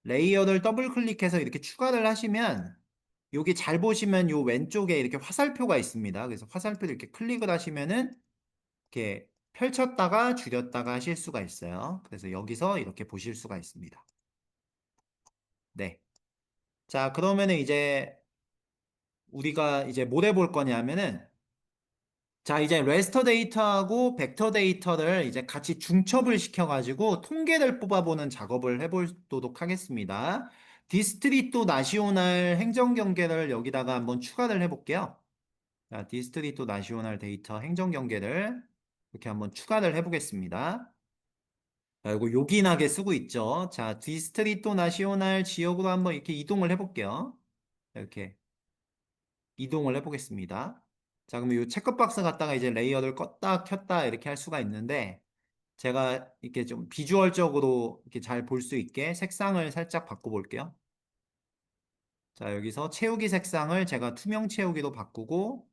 S1: 레이어를 더블 클릭해서 이렇게 추가를 하시면 여기 잘 보시면 요 왼쪽에 이렇게 화살표가 있습니다. 그래서 화살표를 이렇게 클릭을 하시면은 이렇게 펼쳤다가 줄였다가 하실 수가 있어요. 그래서 여기서 이렇게 보실 수가 있습니다. 네. 자, 그러면은 이제 우리가 이제 뭘 해볼 거냐면은 자, 이제 레스터 데이터하고 벡터 데이터를 이제 같이 중첩을 시켜가지고 통계를 뽑아보는 작업을 해보도록 하겠습니다. 디스트리토 나시오날 행정경계를 여기다가 한번 추가를 해볼게요. 자, 디스트리토 나시오날 데이터 행정경계를 이렇게 한번 추가를 해보겠습니다. 자, 이거 요긴하게 쓰고 있죠. 자, 디스트리토 나시오날 지역으로 한번 이렇게 이동을 해볼게요. 이렇게 이동을 해보겠습니다. 자, 그럼 이 체크박스 갖다가 이제 레이어를 껐다 켰다 이렇게 할 수가 있는데 제가 이렇게 좀 비주얼적으로 이렇게 잘 볼 수 있게 색상을 살짝 바꿔볼게요. 자, 여기서 채우기 색상을 제가 투명 채우기로 바꾸고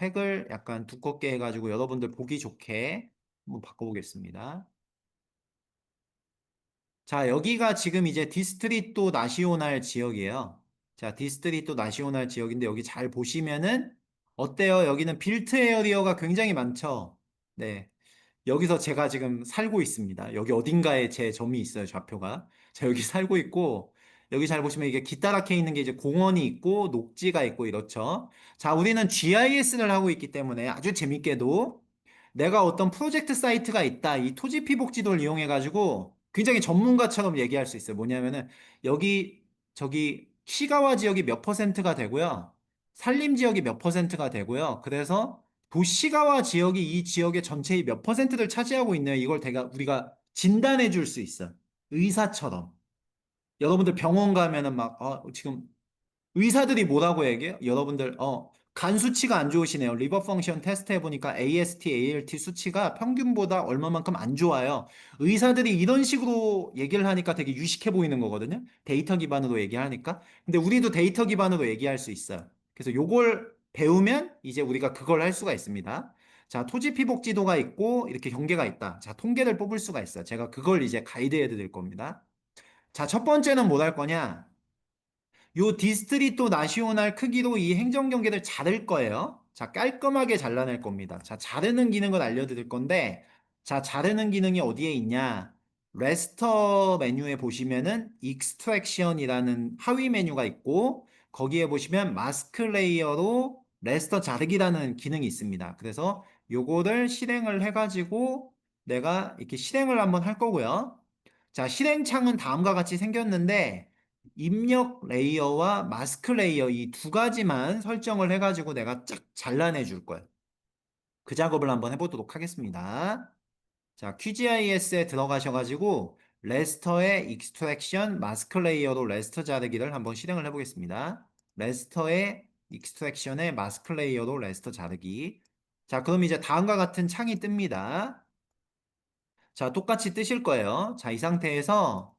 S1: 획을 약간 두껍게 해가지고 여러분들 보기 좋게 한번 바꿔보겠습니다. 자, 여기가 지금 이제 디스트리또 나시오날 지역이에요. 자, 디스트리또 나시오날 지역인데 여기 잘 보시면은 어때요? 여기는 빌트 에어리어가 굉장히 많죠? 네. 여기서 제가 지금 살고 있습니다. 여기 어딘가에 제 점이 있어요, 좌표가. 자, 여기 살고 있고, 여기 잘 보시면 이게 깃다랗게 있는 게 이제 공원이 있고, 녹지가 있고, 이렇죠. 자, 우리는 GIS를 하고 있기 때문에 아주 재밌게도 내가 어떤 프로젝트 사이트가 있다. 이 토지 피복지도를 이용해가지고 굉장히 전문가처럼 얘기할 수 있어요. 뭐냐면은 여기, 저기, 시가와 지역이 몇 퍼센트가 되고요. 산림 지역이 몇 퍼센트가 되고요. 그래서 도시가와 지역이 이 지역의 전체의 몇 퍼센트를 차지하고 있네요. 이걸 우리가 진단해 줄 수 있어. 의사처럼. 여러분들 병원 가면은 막, 지금 의사들이 뭐라고 얘기해요? 여러분들, 간 수치가 안 좋으시네요. 리버 펑션 테스트 해보니까 AST, ALT 수치가 평균보다 얼마만큼 안 좋아요. 의사들이 이런 식으로 얘기를 하니까 되게 유식해 보이는 거거든요. 데이터 기반으로 얘기하니까. 근데 우리도 데이터 기반으로 얘기할 수 있어요. 그래서 요걸 배우면 이제 우리가 그걸 할 수가 있습니다. 자, 토지 피복지도가 있고 이렇게 경계가 있다. 자, 통계를 뽑을 수가 있어요. 제가 그걸 이제 가이드해 드릴 겁니다. 자, 첫 번째는 뭘 할 거냐? 요 디스트리또 나시오날 크기로 이 행정 경계를 자를 거예요. 자, 깔끔하게 잘라낼 겁니다. 자, 자르는 기능을 알려드릴 건데, 자, 자르는 기능이 어디에 있냐? 레스터 메뉴에 보시면은 익스트랙션이라는 하위 메뉴가 있고, 거기에 보시면 마스크 레이어로 레스터 자르기라는 기능이 있습니다. 그래서 요거를 실행을 해가지고 내가 이렇게 실행을 한번 할 거고요. 자, 실행창은 다음과 같이 생겼는데, 입력 레이어와 마스크 레이어 이 두 가지만 설정을 해가지고 내가 쫙 잘라내 줄 거예요. 그 작업을 한번 해보도록 하겠습니다. 자, QGIS에 들어가셔가지고 레스터의 익스트랙션 마스크 레이어로 레스터 자르기를 한번 실행을 해보겠습니다. 레스터의 익스트랙션의 마스크 레이어로 레스터 자르기. 자, 그럼 이제 다음과 같은 창이 뜹니다. 자, 똑같이 뜨실 거예요. 자, 이 상태에서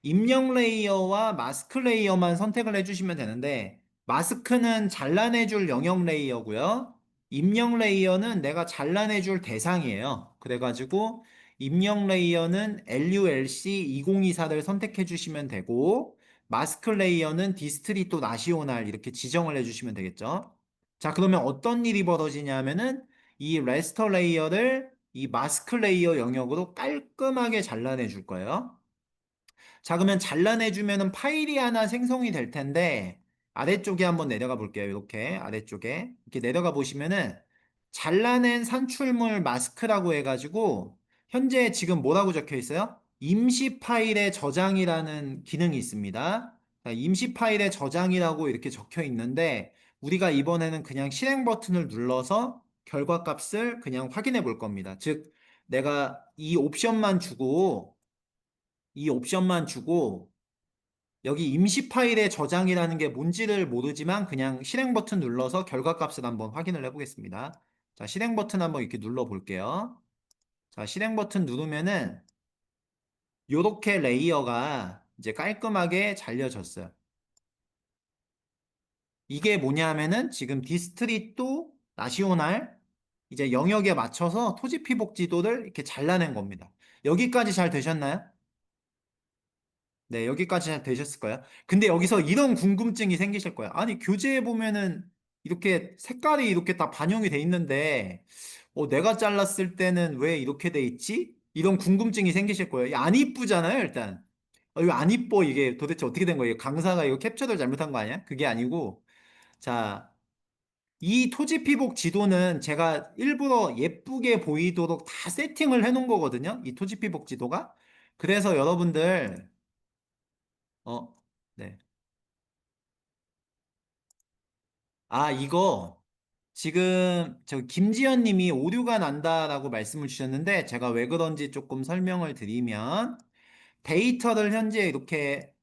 S1: 입력 레이어와 마스크 레이어만 선택을 해주시면 되는데, 마스크는 잘라내줄 영역 레이어고요. 입력 레이어는 내가 잘라내줄 대상이에요. 그래가지고 입력 레이어는 LULC 2024를 선택해 주시면 되고, 마스크 레이어는 디스트리또 나시오날 이렇게 지정을 해주시면 되겠죠. 자, 그러면 어떤 일이 벌어지냐면은 이 레스터 레이어를 이 마스크 레이어 영역으로 깔끔하게 잘라내 줄 거예요. 자, 그러면 잘라내주면은 파일이 하나 생성이 될 텐데, 아래쪽에 한번 내려가 볼게요. 이렇게, 아래쪽에. 이렇게 내려가 보시면은, 잘라낸 산출물 마스크라고 해가지고, 현재 지금 뭐라고 적혀 있어요? 임시 파일의 저장이라는 기능이 있습니다. 자, 임시 파일의 저장이라고 이렇게 적혀 있는데, 우리가 이번에는 그냥 실행 버튼을 눌러서 결과값을 그냥 확인해 볼 겁니다. 즉, 내가 이 옵션만 주고 여기 임시 파일의 저장이라는 게 뭔지를 모르지만 그냥 실행 버튼 눌러서 결과값을 한번 확인을 해보겠습니다. 자, 실행 버튼 한번 이렇게 눌러 볼게요. 자, 실행 버튼 누르면은 요렇게 레이어가 이제 깔끔하게 잘려졌어요. 이게 뭐냐면은 지금 디스트리또 나시오날 이제 영역에 맞춰서 토지 피복 지도를 이렇게 잘라낸 겁니다. 여기까지 잘 되셨나요? 네, 여기까지 잘 되셨을 거예요. 근데 여기서 이런 궁금증이 생기실 거예요. 아니, 교재에 보면은 이렇게 색깔이 이렇게 다 반영이 돼 있는데, 내가 잘랐을 때는 왜 이렇게 돼 있지? 이런 궁금증이 생기실 거예요. 안 이쁘잖아요, 일단. 이거 안 이뻐, 이게 도대체 어떻게 된 거예요? 강사가 이거 캡처를 잘못한 거 아니야? 그게 아니고, 자, 이 토지 피복 지도는 제가 일부러 예쁘게 보이도록 다 세팅을 해 놓은 거거든요. 이 토지 피복 지도가. 그래서 여러분들, 어, 네. 이거 지금 저 김지연 님이 오류가 난다라고 말씀을 주셨는데 제가 왜 그런지 조금 설명을 드리면 데이터를 현재 이렇게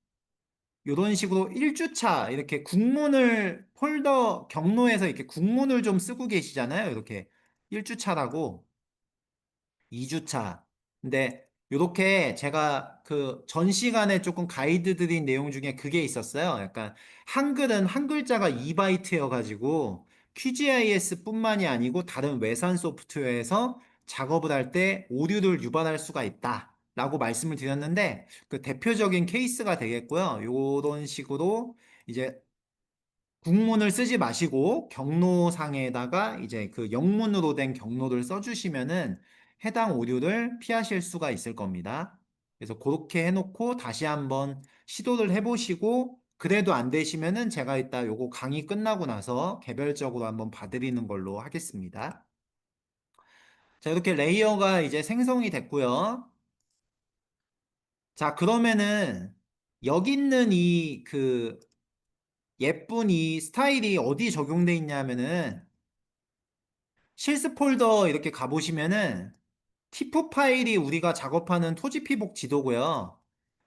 S1: 이런 식으로 1주차 이렇게 국문을 폴더 경로에서 이렇게 국문을 좀 쓰고 계시잖아요. 이렇게 1주차라고 2주차. 근데 요렇게 제가 그 전 시간에 조금 가이드 드린 내용 중에 그게 있었어요. 약간 한글은 한 글자가 2바이트여가지고 QGIS 뿐만이 아니고 다른 외산 소프트웨어에서 작업을 할 때 오류를 유발할 수가 있다. 라고 말씀을 드렸는데 그 대표적인 케이스가 되겠고요. 요런 식으로 이제 국문을 쓰지 마시고 경로상에다가 이제 그 영문으로 된 경로를 써주시면은 해당 오류를 피하실 수가 있을 겁니다. 그래서 그렇게 해놓고 다시 한번 시도를 해보시고 그래도 안 되시면은 제가 이따 요거 강의 끝나고 나서 개별적으로 한번 봐드리는 걸로 하겠습니다. 자, 이렇게 레이어가 이제 생성이 됐고요. 자, 그러면은 여기 있는 이 그 예쁜 이 스타일이 어디 적용돼 있냐면은 실습 폴더 이렇게 가보시면은 티프 파일이 우리가 작업하는 토지피복 지도고요.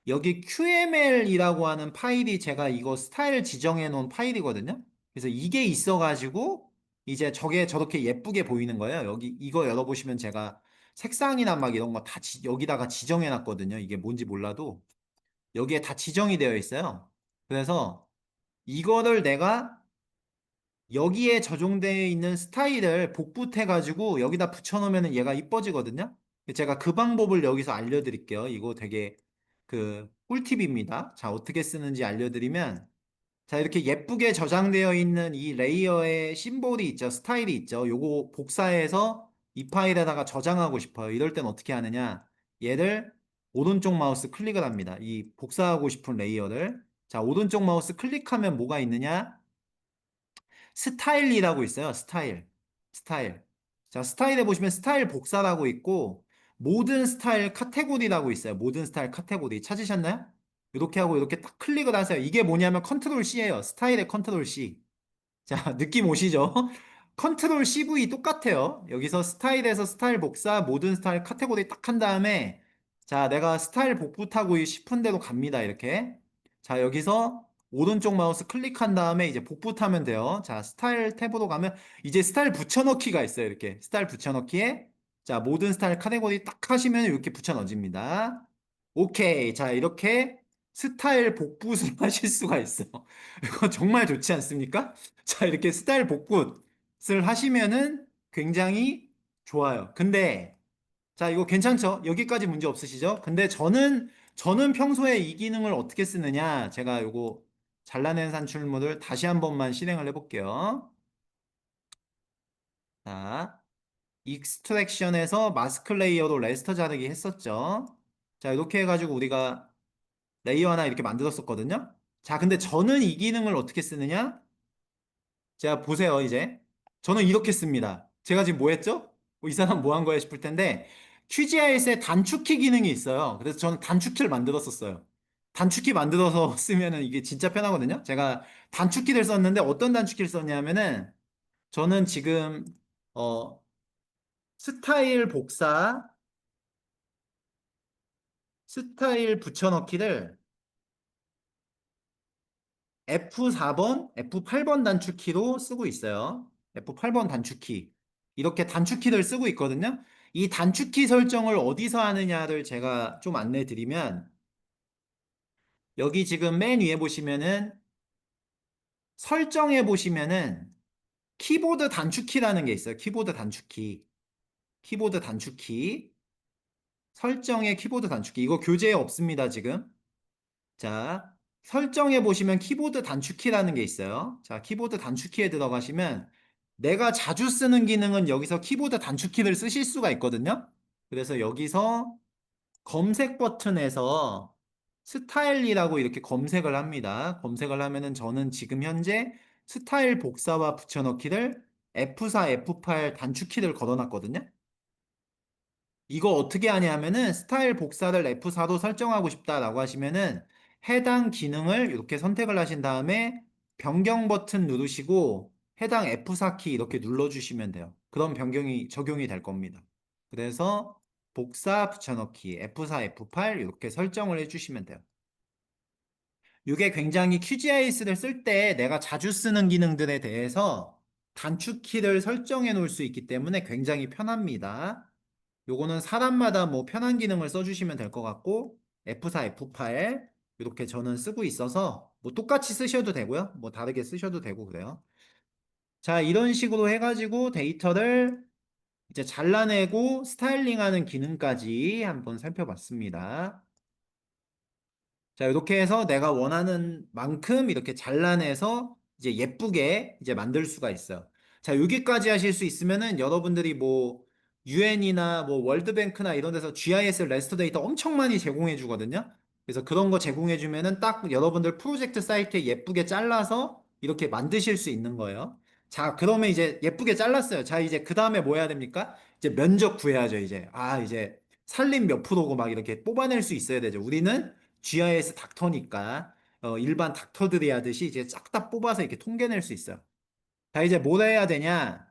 S1: 여기 QML이라고 하는 파일이 제가 이거 스타일 지정해 놓은 파일이거든요. 그래서 이게 있어가지고 이제 저게 저렇게 예쁘게 보이는 거예요. 여기 이거 열어보시면 제가 색상이나 막 이런 거 다 여기다가 지정해 놨거든요. 이게 뭔지 몰라도 여기에 다 지정이 되어 있어요. 그래서 이거를 내가 여기에 적용되어 있는 스타일을 복붙해가지고 여기다 붙여놓으면 얘가 이뻐지거든요. 제가 그 방법을 여기서 알려드릴게요. 이거 되게 그 꿀팁입니다. 자, 어떻게 쓰는지 알려드리면 자, 이렇게 예쁘게 저장되어 있는 이 레이어의 심볼이 있죠. 스타일이 있죠. 요거 복사해서 이 파일에다가 저장하고 싶어요. 이럴 땐 어떻게 하느냐. 얘를 오른쪽 마우스 클릭을 합니다. 이 복사하고 싶은 레이어를. 자, 오른쪽 마우스 클릭하면 뭐가 있느냐? 스타일이라고 있어요. 스타일. 스타일. 자, 스타일에 보시면 스타일 복사라고 있고, 모든 스타일 카테고리라고 있어요. 모든 스타일 카테고리. 찾으셨나요? 이렇게 하고 이렇게 딱 클릭을 하세요. 이게 뭐냐면 컨트롤 C예요. 스타일의 컨트롤 C. 자, 느낌 오시죠? 컨트롤 CV 똑같아요. 여기서 스타일에서 스타일 복사, 모든 스타일 카테고리 딱 한 다음에, 자, 내가 스타일 복붙하고 싶은 대로 갑니다. 이렇게. 자, 여기서 오른쪽 마우스 클릭한 다음에 이제 복붙하면 돼요. 자, 스타일 탭으로 가면 이제 스타일 붙여넣기가 있어요. 이렇게. 스타일 붙여넣기에, 자, 모든 스타일 카테고리 딱 하시면 이렇게 붙여넣어집니다. 오케이. 자, 이렇게 스타일 복붙을 하실 수가 있어. 이거 정말 좋지 않습니까? 자, 이렇게 스타일 복붙을 하시면은 굉장히 좋아요. 근데, 자, 이거 괜찮죠? 여기까지 문제 없으시죠? 근데 저는 평소에 이 기능을 어떻게 쓰느냐? 제가 요거 잘라낸 산출물을 다시 한 번만 실행을 해볼게요. 자, 익스트랙션에서 마스크 레이어로 레스터 자르기 했었죠. 자, 이렇게 해가지고 우리가 레이어 하나 이렇게 만들었었거든요. 자, 근데 저는 이 기능을 어떻게 쓰느냐? 자, 보세요, 이제. 저는 이렇게 씁니다. 제가 지금 뭐 했죠? 이 사람 뭐 한 거야 싶을 텐데, QGIS에 단축키 기능이 있어요. 그래서 저는 단축키를 만들었었어요. 단축키 만들어서 쓰면은 이게 진짜 편하거든요. 제가 단축키를 썼는데 어떤 단축키를 썼냐면은, 저는 지금, 어, 스타일 복사, 스타일 붙여넣기를 F4번, F8번 단축키로 쓰고 있어요. F8번 단축키. 이렇게 단축키를 쓰고 있거든요. 이 단축키 설정을 어디서 하느냐를 제가 좀 안내 드리면, 여기 지금 맨 위에 보시면은 설정해 보시면은 키보드 단축키라는 게 있어요. 키보드 단축키. 키보드 단축키. 설정의 키보드 단축키. 이거 교재에 없습니다, 지금. 자, 설정해 보시면 키보드 단축키라는 게 있어요. 자, 키보드 단축키에 들어가시면 내가 자주 쓰는 기능은 여기서 키보드 단축키를 쓰실 수가 있거든요. 그래서 여기서 검색 버튼에서 스타일이라고 이렇게 검색을 합니다. 검색을 하면은 저는 지금 현재 스타일 복사와 붙여넣기를 F4, F8 단축키를 걸어놨거든요. 이거 어떻게 하냐면은 스타일 복사를 F4로 설정하고 싶다라고 하시면은 해당 기능을 이렇게 선택을 하신 다음에 변경 버튼 누르시고 해당 F4키 이렇게 눌러주시면 돼요. 그럼 변경이 적용이 될 겁니다. 그래서 복사 붙여넣기 F4, F8 이렇게 설정을 해주시면 돼요. 이게 굉장히 QGIS를 쓸 때 내가 자주 쓰는 기능들에 대해서 단축키를 설정해 놓을 수 있기 때문에 굉장히 편합니다. 요거는 사람마다 뭐 편한 기능을 써주시면 될 것 같고 F4, F8 이렇게 저는 쓰고 있어서 뭐 똑같이 쓰셔도 되고요. 뭐 다르게 쓰셔도 되고 그래요. 자, 이런 식으로 해가지고 데이터를 이제 잘라내고 스타일링하는 기능까지 한번 살펴봤습니다. 자, 이렇게 해서 내가 원하는 만큼 이렇게 잘라내서 이제 예쁘게 이제 만들 수가 있어요. 자, 여기까지 하실 수 있으면은 여러분들이 뭐 UN이나 뭐 월드뱅크나 이런 데서 GIS 레스터 데이터 엄청 많이 제공해 주거든요. 그래서 그런 거 제공해 주면은 딱 여러분들 프로젝트 사이트에 예쁘게 잘라서 이렇게 만드실 수 있는 거예요. 자, 그러면 이제 예쁘게 잘랐어요. 자, 이제 그 다음에 뭐 해야 됩니까? 이제 면적 구해야죠, 이제. 아, 이제 살림 몇 프로고 막 이렇게 뽑아낼 수 있어야 되죠. 우리는 GIS 닥터니까 일반 닥터들이 하듯이 이제 싹 다 뽑아서 이렇게 통계낼 수 있어요. 자, 이제 뭘 해야 되냐?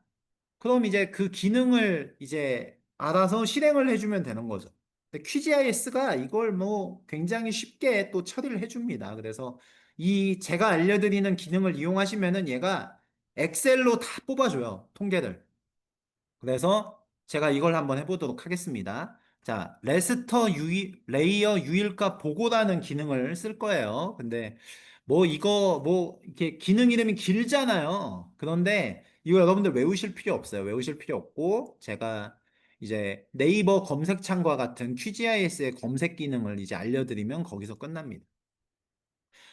S1: 그럼 이제 그 기능을 이제 알아서 실행을 해주면 되는 거죠. 근데 QGIS가 이걸 뭐 굉장히 쉽게 또 처리를 해줍니다. 그래서 이 제가 알려드리는 기능을 이용하시면은 얘가 엑셀로 다 뽑아줘요. 통계를. 그래서 제가 이걸 한번 해보도록 하겠습니다. 자, 레이어 유일값 보고라는 기능을 쓸 거예요. 근데 뭐 이거 뭐 이렇게 기능 이름이 길잖아요. 그런데 이거 여러분들 외우실 필요 없어요. 외우실 필요 없고 제가 이제 네이버 검색창과 같은 QGIS의 검색 기능을 이제 알려드리면 거기서 끝납니다.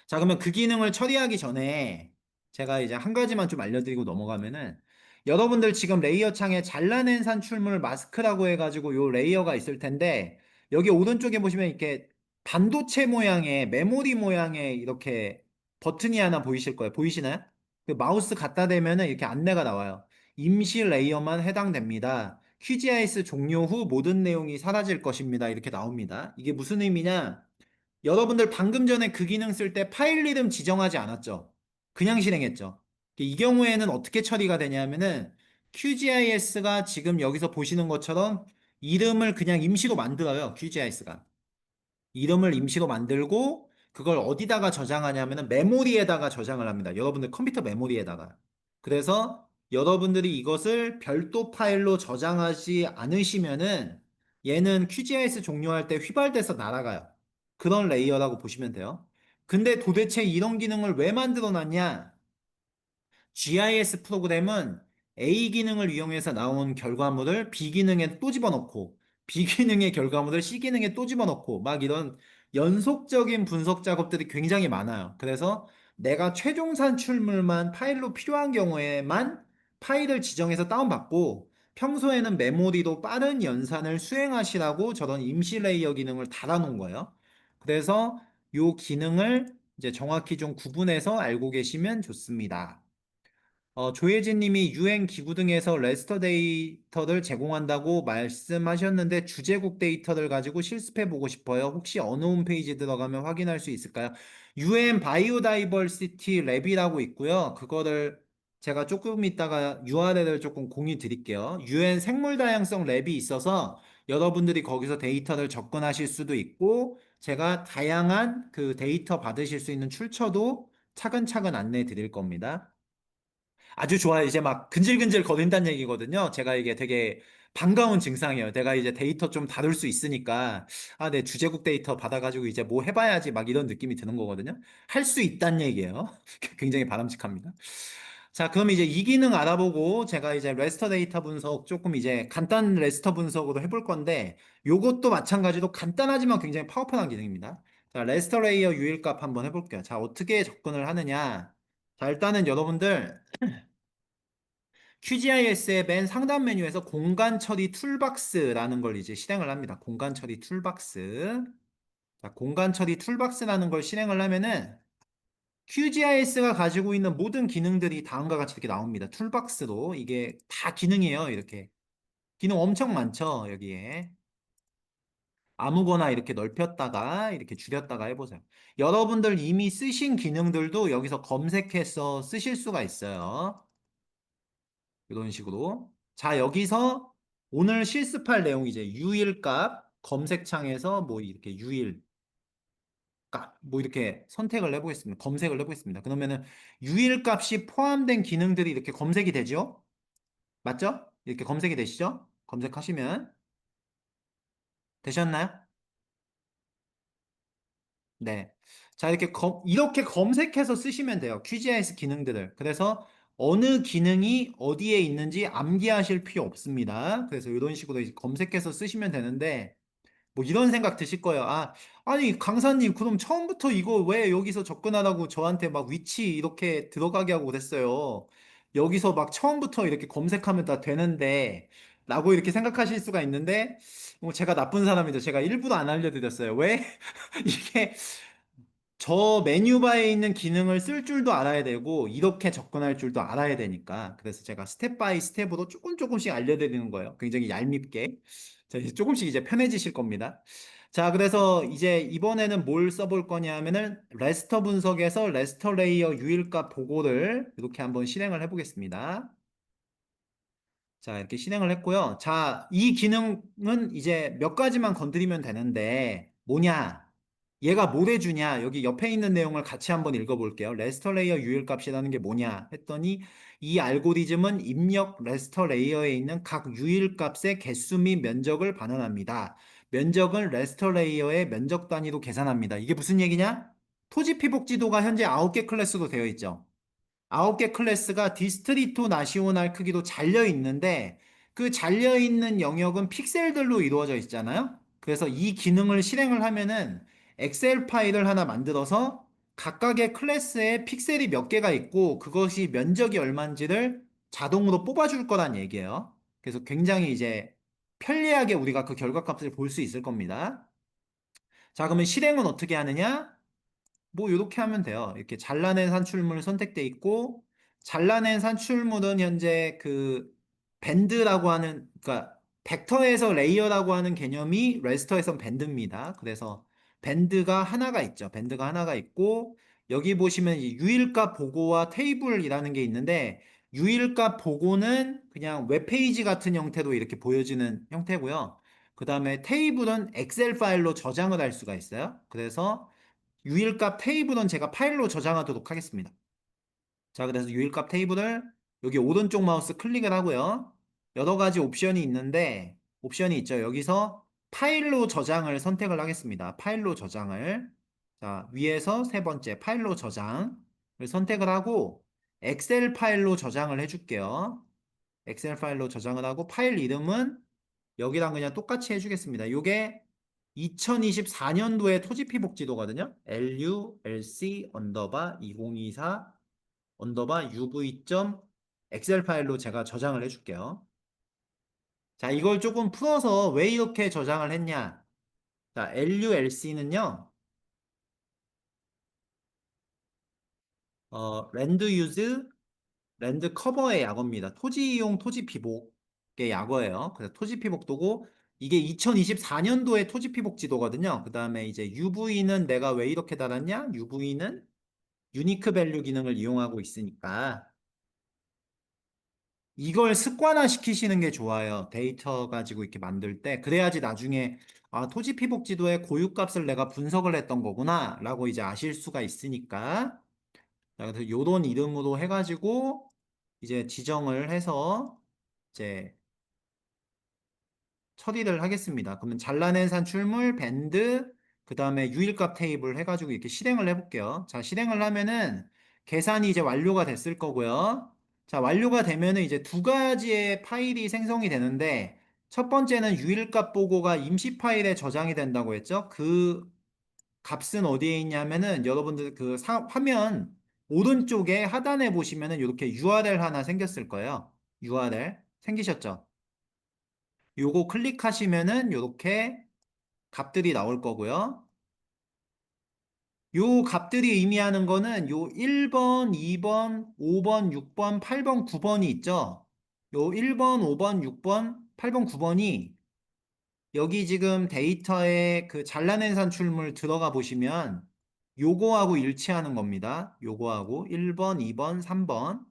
S1: 자, 그러면 그 기능을 처리하기 전에 제가 이제 한 가지만 좀 알려드리고 넘어가면은 여러분들 지금 레이어 창에 잘라낸 산출물 마스크라고 해가지고 요 레이어가 있을 텐데 여기 오른쪽에 보시면 이렇게 반도체 모양의 메모리 모양의 이렇게 버튼이 하나 보이실 거예요. 보이시나요? 그 마우스 갖다 대면은 이렇게 안내가 나와요. 임시 레이어만 해당됩니다. QGIS 종료 후 모든 내용이 사라질 것입니다. 이렇게 나옵니다. 이게 무슨 의미냐? 여러분들 방금 전에 그 기능 쓸 때 파일 이름 지정하지 않았죠? 그냥 실행했죠. 이 경우에는 어떻게 처리가 되냐면은 QGIS가 지금 여기서 보시는 것처럼 이름을 그냥 임시로 만들어요. QGIS가. 이름을 임시로 만들고 그걸 어디다가 저장하냐면은 메모리에다가 저장을 합니다. 여러분들 컴퓨터 메모리에다가. 그래서 여러분들이 이것을 별도 파일로 저장하지 않으시면은 얘는 QGIS 종료할 때 휘발돼서 날아가요. 그런 레이어라고 보시면 돼요. 근데 도대체 이런 기능을 왜 만들어 놨냐? GIS 프로그램은 A 기능을 이용해서 나온 결과물을 B 기능에 또 집어넣고 B 기능의 결과물을 C 기능에 또 집어넣고 막 이런 연속적인 분석 작업들이 굉장히 많아요. 그래서 내가 최종 산출물만 파일로 필요한 경우에만 파일을 지정해서 다운받고 평소에는 메모리로 빠른 연산을 수행하시라고 저런 임시 레이어 기능을 달아놓은 거예요. 그래서 이 기능을 이제 정확히 좀 구분해서 알고 계시면 좋습니다. 조혜진 님이 유엔 기구 등에서 레스터 데이터를 제공한다고 말씀하셨는데 주제국 데이터를 가지고 실습해 보고 싶어요. 혹시 어느 홈페이지 들어가면 확인할 수 있을까요? 유엔 바이오다이버시티 랩이라고 있고요. 그거를 제가 조금 이따가 URL을 조금 공유 드릴게요. 유엔 생물 다양성 랩이 있어서 여러분들이 거기서 데이터를 접근하실 수도 있고 제가 다양한 그 데이터 받으실 수 있는 출처도 차근차근 안내해 드릴 겁니다. 아주 좋아요. 이제 막 근질근질 거린다는 얘기거든요. 제가 이게 되게 반가운 증상이에요. 내가 이제 데이터 좀 다룰 수 있으니까, 아, 내 주제국 데이터 받아가지고 이제 뭐 해봐야지 막 이런 느낌이 드는 거거든요. 할 수 있다는 얘기예요. 굉장히 바람직합니다. 자, 그럼 이제 이 기능 알아보고 제가 이제 레스터 데이터 분석 조금 이제 간단 레스터 분석으로 해볼 건데, 요것도 마찬가지로 간단하지만 굉장히 파워풀한 기능입니다. 자, 레스터 레이어 유일값 한번 해볼게요. 자, 어떻게 접근을 하느냐. 자, 일단은 여러분들, QGIS의 맨 상단 메뉴에서 공간 처리 툴박스라는 걸 이제 실행을 합니다. 공간 처리 툴박스. 자, 공간 처리 툴박스라는 걸 실행을 하면은 QGIS가 가지고 있는 모든 기능들이 다음과 같이 이렇게 나옵니다. 툴박스로. 이게 다 기능이에요. 이렇게. 기능 엄청 많죠. 여기에. 아무거나 이렇게 넓혔다가 이렇게 줄였다가 해보세요. 여러분들 이미 쓰신 기능들도 여기서 검색해서 쓰실 수가 있어요. 이런 식으로. 자, 여기서 오늘 실습할 내용이 이제 유일값 검색창에서 뭐 이렇게 유일값 뭐 이렇게 선택을 해보겠습니다. 검색을 해보겠습니다. 그러면은 유일값이 포함된 기능들이 이렇게 검색이 되죠? 맞죠? 이렇게 검색이 되시죠? 검색하시면 되셨나요? 네. 자, 이렇게 검색해서 쓰시면 돼요. QGIS 기능들을. 그래서 어느 기능이 어디에 있는지 암기하실 필요 없습니다. 그래서 이런 식으로 이제 검색해서 쓰시면 되는데, 뭐 이런 생각 드실 거예요. 아니, 강사님, 그럼 처음부터 이거 왜 여기서 접근하라고 저한테 막 위치 이렇게 들어가게 하고 그랬어요. 여기서 막 처음부터 이렇게 검색하면 다 되는데, 라고 이렇게 생각하실 수가 있는데, 뭐 제가 나쁜 사람이죠. 제가 일부러 안 알려드렸어요. 왜? 이게 저 메뉴바에 있는 기능을 쓸 줄도 알아야 되고, 이렇게 접근할 줄도 알아야 되니까. 그래서 제가 스텝 바이 스텝으로 조금 조금씩 알려드리는 거예요. 굉장히 얄밉게. 자, 이제 조금씩 이제 편해지실 겁니다. 자, 그래서 이제 이번에는 뭘 써볼 거냐 하면은, 레스터 분석에서 레스터 레이어 유일값 보고를 이렇게 한번 실행을 해보겠습니다. 자, 이렇게 실행을 했고요. 자, 이 기능은 이제 몇 가지만 건드리면 되는데, 뭐냐? 얘가 뭘 해주냐? 여기 옆에 있는 내용을 같이 한번 읽어볼게요. 레스터 레이어 유일값이라는 게 뭐냐? 했더니, 이 알고리즘은 입력 레스터 레이어에 있는 각 유일값의 개수 및 면적을 반환합니다. 면적은 레스터 레이어의 면적 단위로 계산합니다. 이게 무슨 얘기냐? 토지 피복지도가 현재 9개 클래스로 되어 있죠. 9개 클래스가 디스트리토 나시오날 크기로 잘려 있는데 그 잘려 있는 영역은 픽셀들로 이루어져 있잖아요. 그래서 이 기능을 실행을 하면은 엑셀 파일을 하나 만들어서 각각의 클래스에 픽셀이 몇 개가 있고 그것이 면적이 얼마인지를 자동으로 뽑아줄 거란 얘기예요. 그래서 굉장히 이제 편리하게 우리가 그 결과값을 볼 수 있을 겁니다. 자, 그러면 실행은 어떻게 하느냐? 뭐 이렇게 하면 돼요. 이렇게 잘라낸 산출물 선택돼 있고 잘라낸 산출물은 현재 그 밴드라고 하는 그러니까 벡터에서 레이어라고 하는 개념이 레스터에선 밴드입니다. 그래서 밴드가 하나가 있죠. 밴드가 하나가 있고 여기 보시면 이 유일값 보고와 테이블이라는 게 있는데 유일값 보고는 그냥 웹페이지 같은 형태로 이렇게 보여지는 형태고요. 그 다음에 테이블은 엑셀 파일로 저장을 할 수가 있어요. 그래서 유일값 테이블은 제가 파일로 저장하도록 하겠습니다. 자, 그래서 유일값 테이블을 여기 오른쪽 마우스 클릭을 하고요. 여러 가지 옵션이 있는데, 옵션이 있죠. 여기서 파일로 저장을 선택을 하겠습니다. 파일로 저장을. 자, 위에서 세 번째 파일로 저장을 선택을 하고, 엑셀 파일로 저장을 해줄게요. 엑셀 파일로 저장을 하고, 파일 이름은 여기랑 그냥 똑같이 해주겠습니다. 요게 2024년도에 토지피복지도거든요. LULC 언더바 2024 언더바 UV 점 엑셀 파일로 제가 저장을 해줄게요. 자, 이걸 조금 풀어서 왜 이렇게 저장을 했냐? 자, LULC는요, 랜드 유즈, 랜드 커버의 약어입니다. 토지 이용 토지 피복의 약어예요. 그래서 토지 피복도고, 이게 2024년도에 토지 피복 지도거든요. 그 다음에 이제 UV는 내가 왜 이렇게 달았냐? UV는 유니크 밸류 기능을 이용하고 있으니까 이걸 습관화 시키시는 게 좋아요. 데이터 가지고 이렇게 만들 때. 그래야지 나중에 토지 피복 지도의 고유값을 내가 분석을 했던 거구나 라고 이제 아실 수가 있으니까. 자, 그래서 요런 이름으로 해가지고 이제 지정을 해서 이제 처리를 하겠습니다. 그러면 잘라낸 산출물, 밴드, 그 다음에 유일값 테이블 해가지고 이렇게 실행을 해볼게요. 자, 실행을 하면은 계산이 이제 완료가 됐을 거고요. 자, 완료가 되면은 이제 두 가지의 파일이 생성이 되는데 첫 번째는 유일값 보고가 임시 파일에 저장이 된다고 했죠. 그 값은 어디에 있냐면은 여러분들 그 화면 오른쪽에 하단에 보시면은 이렇게 URL 하나 생겼을 거예요. URL 생기셨죠? 요거 클릭하시면은 요렇게 값들이 나올 거고요. 요 값들이 의미하는 거는 요 1번, 2번, 5번, 6번, 8번, 9번이 있죠. 요 1번, 5번, 6번, 8번, 9번이 여기 지금 데이터에 그 잘라낸 산출물 들어가 보시면 요거하고 일치하는 겁니다. 요거하고 1번, 2번, 3번.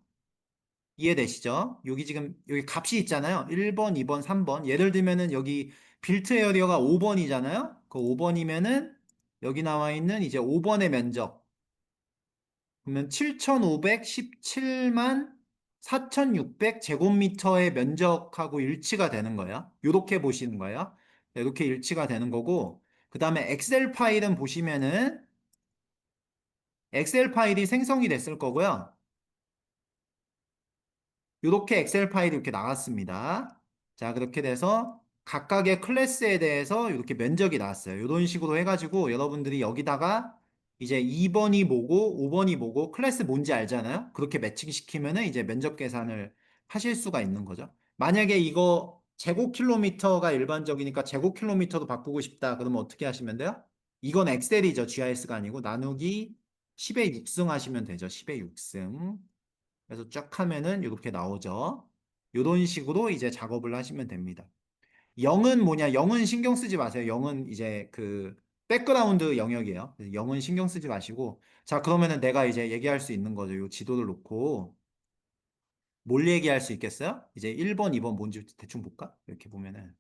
S1: 이해되시죠? 여기 지금 여기 값이 있잖아요. 1번, 2번, 3번. 예를 들면은 여기 빌트 에어리어가 5번이잖아요. 그 5번이면은 여기 나와 있는 이제 5번의 면적. 그러면 7,517만 4,600 제곱미터의 면적하고 일치가 되는 거예요. 이렇게 보시는 거예요. 이렇게 일치가 되는 거고, 그 다음에 엑셀 파일은 보시면은 엑셀 파일이 생성이 됐을 거고요. 이렇게 엑셀 파일이 이렇게 나갔습니다. 자, 그렇게 돼서 각각의 클래스에 대해서 이렇게 면적이 나왔어요. 이런 식으로 해가지고 여러분들이 여기다가 이제 2번이 뭐고 5번이 뭐고 클래스 뭔지 알잖아요. 그렇게 매칭시키면은 이제 면적 계산을 하실 수가 있는 거죠. 만약에 이거 제곱킬로미터가 일반적이니까 제곱킬로미터도 바꾸고 싶다. 그러면 어떻게 하시면 돼요? 이건 엑셀이죠. GIS가 아니고 나누기 10의 6승 하시면 되죠. 10의 6승. 그래서 쫙 하면은 이렇게 나오죠. 이런 식으로 이제 작업을 하시면 됩니다. 0은 뭐냐? 0은 신경 쓰지 마세요. 0은 이제 그 백그라운드 영역이에요. 0은 신경 쓰지 마시고. 자, 그러면은 내가 이제 얘기할 수 있는 거죠. 요 지도를 놓고 뭘 얘기할 수 있겠어요? 이제 1번, 2번 뭔지 대충 볼까? 이렇게 보면은.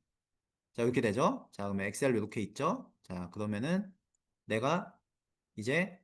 S1: 자, 이렇게 되죠? 자, 그러면 엑셀 이렇게 있죠? 자, 그러면은 내가 이제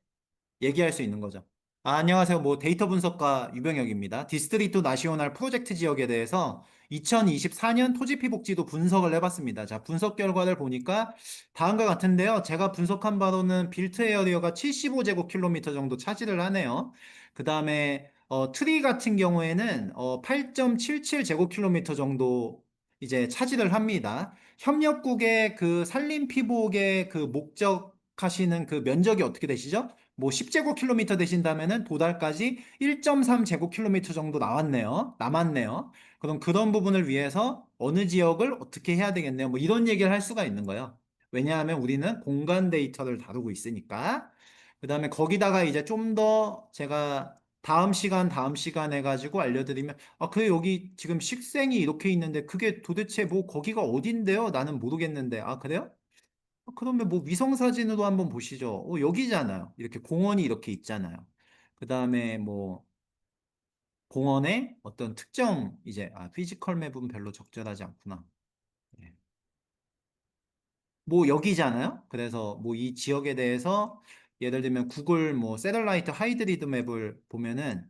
S1: 얘기할 수 있는 거죠. 아, 안녕하세요. 뭐 데이터 분석가 유병혁입니다. 디스트리트 나시오날 프로젝트 지역에 대해서 2024년 토지 피복지도 분석을 해봤습니다. 자, 분석 결과를 보니까 다음과 같은데요. 제가 분석한 바로는 빌트 에어리어가 75제곱킬로미터 정도 차지를 하네요. 그 다음에 트리 같은 경우에는 8.77제곱킬로미터 정도 이제 차지를 합니다. 협력국의 그 산림 피복의 그 목적하시는 그 면적이 어떻게 되시죠? 뭐 10제곱킬로미터 되신다면은 도달까지 1.3제곱킬로미터 정도 남았네요. 그럼 그런 부분을 위해서 어느 지역을 어떻게 해야 되겠네요. 뭐 이런 얘기를 할 수가 있는 거예요. 왜냐하면 우리는 공간 데이터를 다루고 있으니까. 그 다음에 거기다가 이제 좀 더 제가 다음 시간 해가지고 알려드리면, 아, 그 여기 지금 식생이 이렇게 있는데 그게 도대체 뭐 거기가 어딘데요? 나는 모르겠는데. 아, 그래요? 그러면 뭐 위성 사진으로 한번 보시죠. 여기잖아요. 이렇게 공원이 이렇게 있잖아요. 그 다음에 뭐 공원의 어떤 특정 이제 피지컬 맵은 별로 적절하지 않구나. 예. 뭐 여기잖아요. 그래서 뭐 이 지역에 대해서 예를 들면 구글 뭐 세τερ라이트 하이브리드 맵을 보면은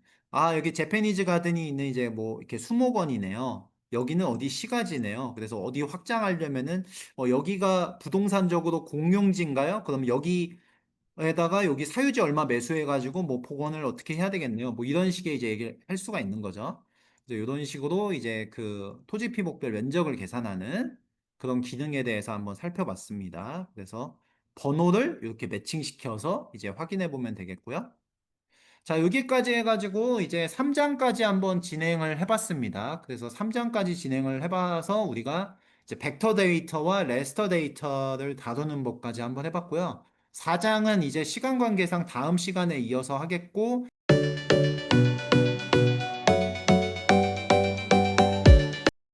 S1: 여기 재패니즈 가든이 있는 이제 뭐 이렇게 수목원이네요. 여기는 어디 시가지네요. 그래서 어디 확장하려면은 여기가 부동산적으로 공용지인가요? 그럼 여기 에다가 여기 사유지 얼마 매수해가지고 뭐 복원을 어떻게 해야 되겠네요. 뭐 이런 식의 이제 얘기를 할 수가 있는 거죠. 그래서 이런 식으로 이제 그 토지 피복별 면적을 계산하는 그런 기능에 대해서 한번 살펴봤습니다. 그래서 번호를 이렇게 매칭시켜서 이제 확인해 보면 되겠고요. 자, 여기까지 해가지고 이제 3장까지 한번 진행을 해봤습니다. 그래서 3장까지 진행을 해봐서 우리가 이제 벡터 데이터와 레스터 데이터를 다루는 법까지 한번 해봤고요. 4장은 이제 시간 관계상 다음 시간에 이어서 하겠고,